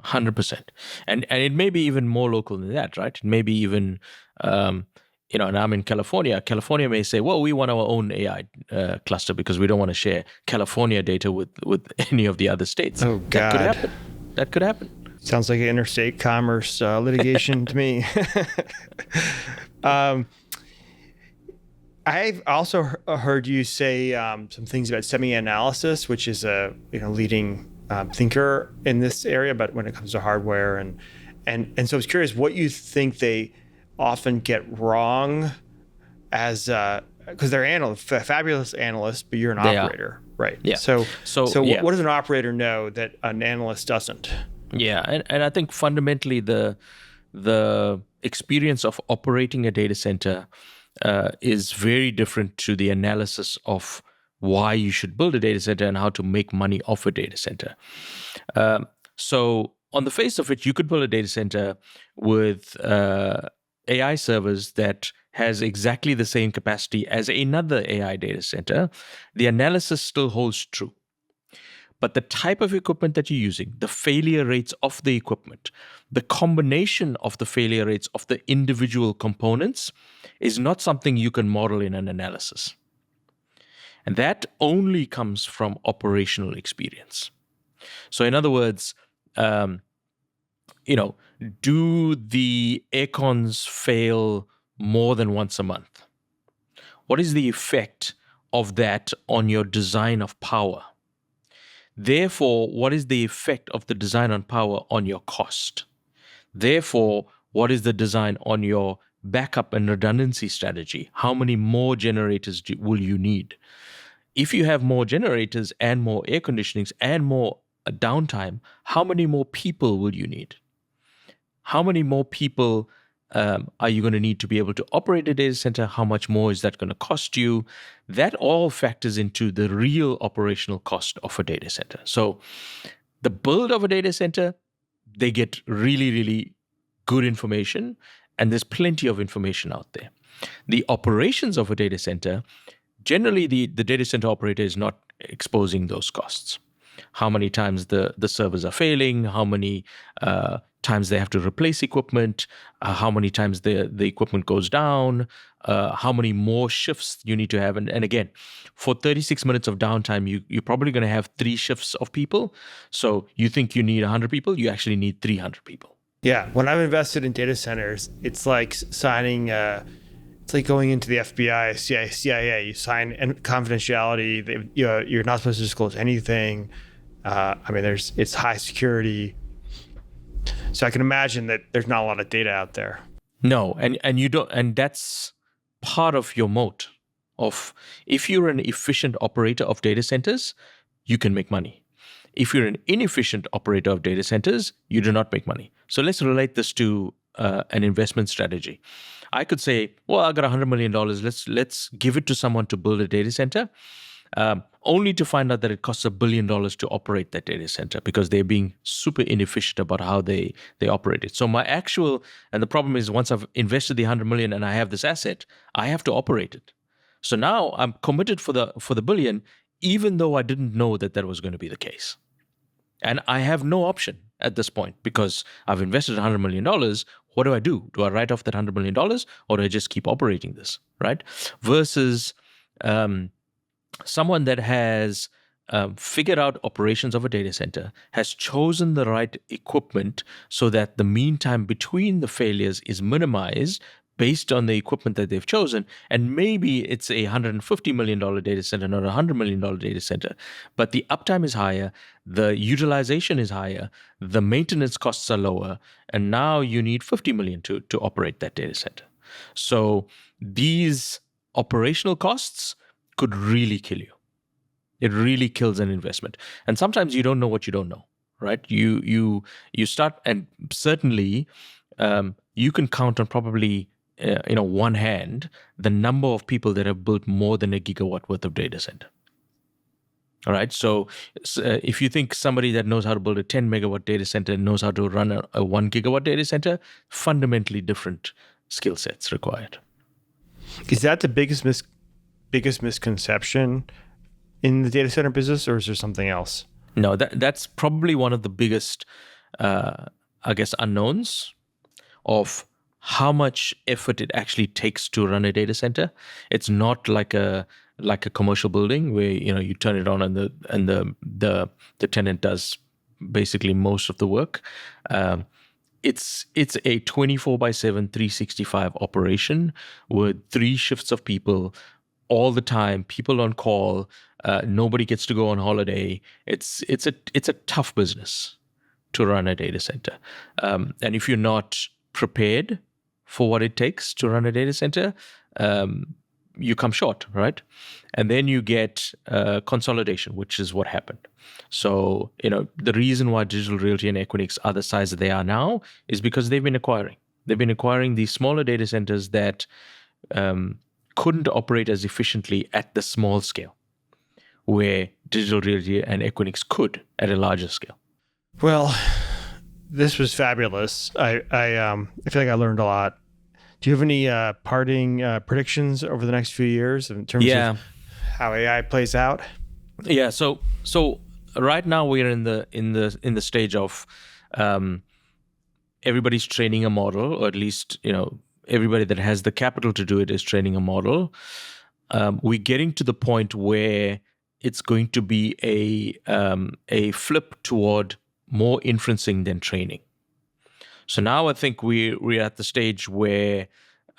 100%, and it may be even more local than that, right? It may be even, and I'm in California. California may say, well, we want our own AI cluster because we don't want to share California data with any of the other states. Oh God, that could happen. Sounds like an interstate commerce litigation to me. I've also heard you say some things about semi-analysis, which is a leading thinker in this area, but when it comes to hardware and so I was curious what you think they often get wrong as because they're analysts, fabulous analysts, but you're an They are. operator, right? Yeah. So Yeah. what does an operator know that an analyst doesn't? Yeah, and I think fundamentally the experience of operating a data center is very different to the analysis of why you should build a data center and how to make money off a data center. So on the face of it, you could build a data center with AI servers that has exactly the same capacity as another AI data center. The analysis still holds true. But the type of equipment that you're using, the failure rates of the equipment, the combination of the failure rates of the individual components is not something you can model in an analysis. And that only comes from operational experience. So in other words, do the aircons fail more than once a month? What is the effect of that on your design of power? Therefore, what is the effect of the design on power on your cost? Therefore, what is the design on your backup and redundancy strategy? How many more generators will you need? If you have more generators and more air conditionings and more downtime, how many more people will you need? How many more people are you going to need to be able to operate a data center? How much more is that going to cost you? That all factors into the real operational cost of a data center. So the build of a data center, they get really, really good information, and there's plenty of information out there. The operations of a data center, generally the data center operator is not exposing those costs. How many times the servers are failing, how many times they have to replace equipment, how many times the equipment goes down, how many more shifts you need to have. And again, for 36 minutes of downtime, you're probably going to have 3 shifts of people. So you think you need 100 people, you actually need 300 people. Yeah, when I've invested in data centers, it's like signing it's like going into the FBI, CIA. You sign confidentiality. You're not supposed to disclose anything. It's high security. So I can imagine that there's not a lot of data out there. No, and you don't, and that's part of your moat. Of if you're an efficient operator of data centers, you can make money. If you're an inefficient operator of data centers, you do not make money. So let's relate this to an investment strategy. I could say, well, I got $100 million. Let's give it to someone to build a data center. Only to find out that it costs $1 billion to operate that data center because they're being super inefficient about how they operate it. So and the problem is once I've invested the 100 million and I have this asset, I have to operate it. So now I'm committed for the billion, even though I didn't know that was going to be the case. And I have no option at this point because I've invested $100 million. What do I do? Do I write off that $100 million or do I just keep operating this, right? Versus someone that has figured out operations of a data center, has chosen the right equipment so that the mean time between the failures is minimized based on the equipment that they've chosen. And maybe it's a $150 million data center, not a $100 million data center, but the uptime is higher, the utilization is higher, the maintenance costs are lower, and now you need $50 million to operate that data center. So these operational costs could really kill you. It really kills an investment. And sometimes you don't know what you don't know, right? You start, and certainly you can count on probably one hand the number of people that have built more than a gigawatt worth of data center. All right. So if you think somebody that knows how to build a 10 megawatt data center knows how to run a 1 gigawatt data center, fundamentally different skill sets required. Is that the biggest misconception in the data center business, or is there something else? No, that's probably one of the biggest, unknowns of how much effort it actually takes to run a data center. It's not like a commercial building where you turn it on and the tenant does basically most of the work. It's a 24/7, 365 operation with 3 shifts of people all the time, people on call, nobody gets to go on holiday. It's a tough business to run a data center. And if you're not prepared for what it takes to run a data center, you come short, right? And then you get consolidation, which is what happened. So, the reason why Digital Realty and Equinix are the size that they are now is because they've been acquiring. They've been acquiring these smaller data centers that couldn't operate as efficiently at the small scale, where Digital Realty and Equinix could at a larger scale. Well, this was fabulous. I feel like I learned a lot. Do you have any parting predictions over the next few years in terms of how AI plays out? Yeah. So right now we're in the stage of everybody's training a model, or at least everybody that has the capital to do it is training a model. We're getting to the point where it's going to be a flip toward more inferencing than training. So now I think we're at the stage where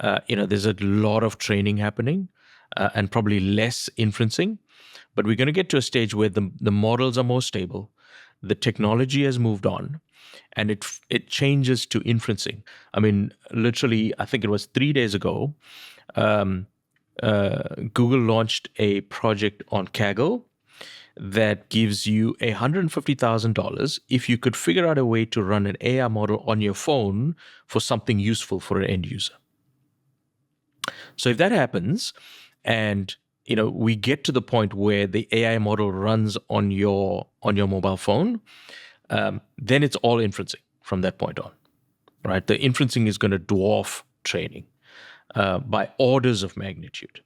there's a lot of training happening and probably less inferencing. But we're going to get to a stage where the models are more stable, the technology has moved on, and it changes to inferencing. I mean, literally, I think it was 3 days ago, Google launched a project on Kaggle that gives you $150,000 if you could figure out a way to run an AI model on your phone for something useful for an end user. So if that happens, and we get to the point where the AI model runs on your mobile phone, then it's all inferencing from that point on, right? The inferencing is going to dwarf training by orders of magnitude.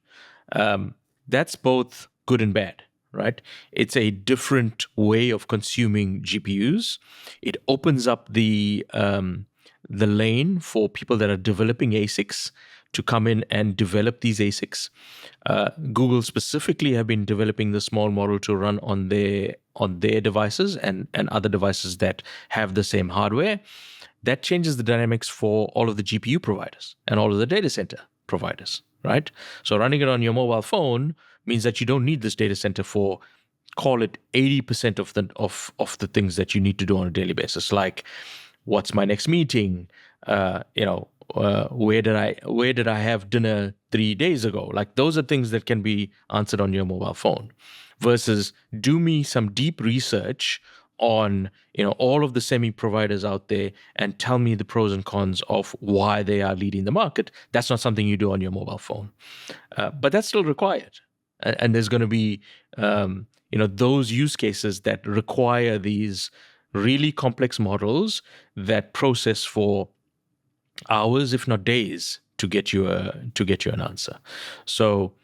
That's both good and bad, right? It's a different way of consuming GPUs. It opens up the lane for people that are developing ASICs to come in and develop these ASICs. Google specifically have been developing the small model to run on their devices and other devices that have the same hardware. That changes the dynamics for all of the GPU providers and all of the data center providers, right? So running it on your mobile phone means that you don't need this data center for, call it 80% of the things that you need to do on a daily basis, like what's my next meeting, where did I have dinner 3 days ago? Like, those are things that can be answered on your mobile phone, versus do me some deep research on all of the semi providers out there and tell me the pros and cons of why they are leading the market. That's not something you do on your mobile phone, but that's still required. And there's going to be those use cases that require these really complex models that process for hours, if not days, to get you an answer. So,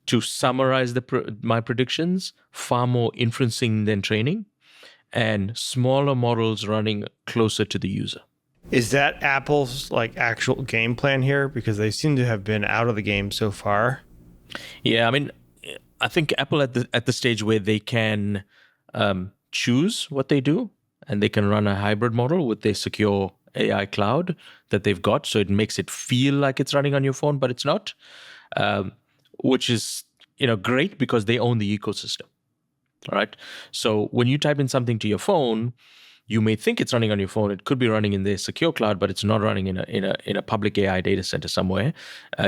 to summarize my predictions, far more inferencing than training, and smaller models running closer to the user. Is that Apple's actual game plan here? Because they seem to have been out of the game so far. Yeah, I mean, I think Apple at the stage where they can choose what they do, and they can run a hybrid model with their secure AI cloud that they've got, so it makes it feel like it's running on your phone, but it's not, which is great because they own the ecosystem. All right. So when you type in something to your phone, you may think it's running on your phone. It could be running in their secure cloud, but it's not running in a public AI data center somewhere.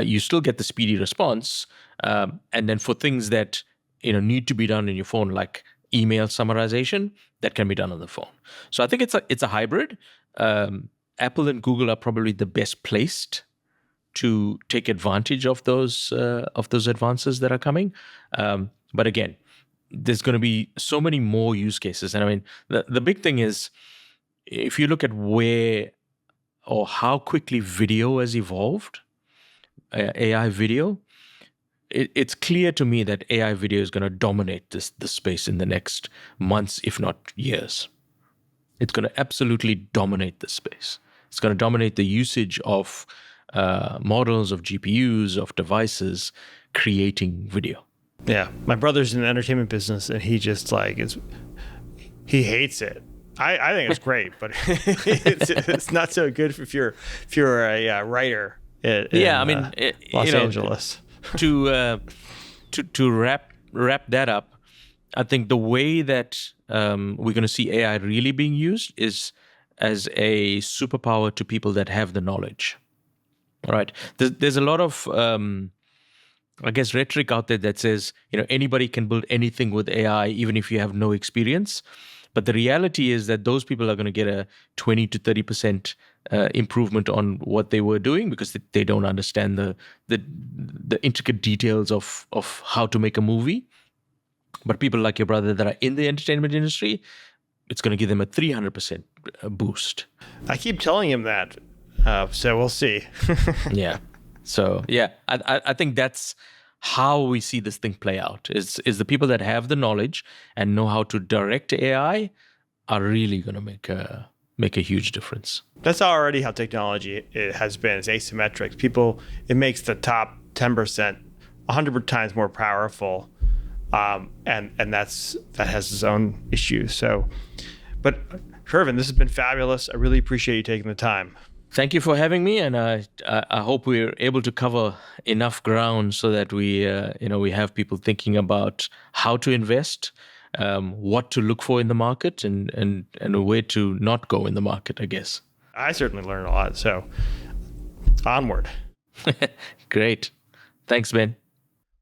You still get the speedy response, and then for things that need to be done in your phone, like email summarization, that can be done on the phone. So I think it's a hybrid. Apple and Google are probably the best placed to take advantage of those advances that are coming. But again, there's going to be so many more use cases. And I mean, the big thing is, if you look at where or how quickly video has evolved, AI video, it's clear to me that AI video is going to dominate this space in the next months, if not years. It's going to absolutely dominate this space. It's going to dominate the usage of models, of GPUs, of devices creating video. Yeah, my brother's in the entertainment business, and he just he hates it. I think it's great, but it's not so good if you're a writer. In Los Angeles. to wrap that up, I think the way that we're going to see AI really being used is as a superpower to people that have the knowledge. All right. There's a lot of I guess rhetoric out there that says, anybody can build anything with AI, even if you have no experience. But the reality is that those people are going to get a 20 to 30% improvement on what they were doing because they don't understand the intricate details of how to make a movie. But people like your brother that are in the entertainment industry, it's going to give them a 300% boost. I keep telling him that, so we'll see. Yeah. So yeah, I think that's how we see this thing play out. Is the people that have the knowledge and know how to direct AI are really going to make a huge difference. That's already how technology it has been. It's asymmetric. It makes the top 10% 100 times more powerful, and that has its own issues. So, but Kervin, this has been fabulous. I really appreciate you taking the time. Thank you for having me, and I hope we're able to cover enough ground so that we have people thinking about how to invest, what to look for in the market, and where to not go in the market, I guess. I certainly learned a lot. So, onward. Great. Thanks, Ben.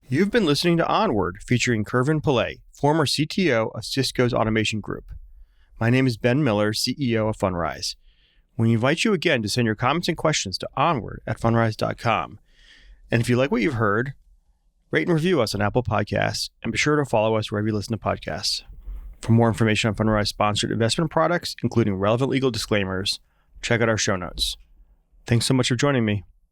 You've been listening to Onward, featuring Kervin Pillay, former CTO of Cisco's Automation Group. My name is Ben Miller, CEO of Fundrise. We invite you again to send your comments and questions to onward@fundrise.com. And if you like what you've heard, rate and review us on Apple Podcasts, and be sure to follow us wherever you listen to podcasts. For more information on Fundrise sponsored investment products, including relevant legal disclaimers, check out our show notes. Thanks so much for joining me.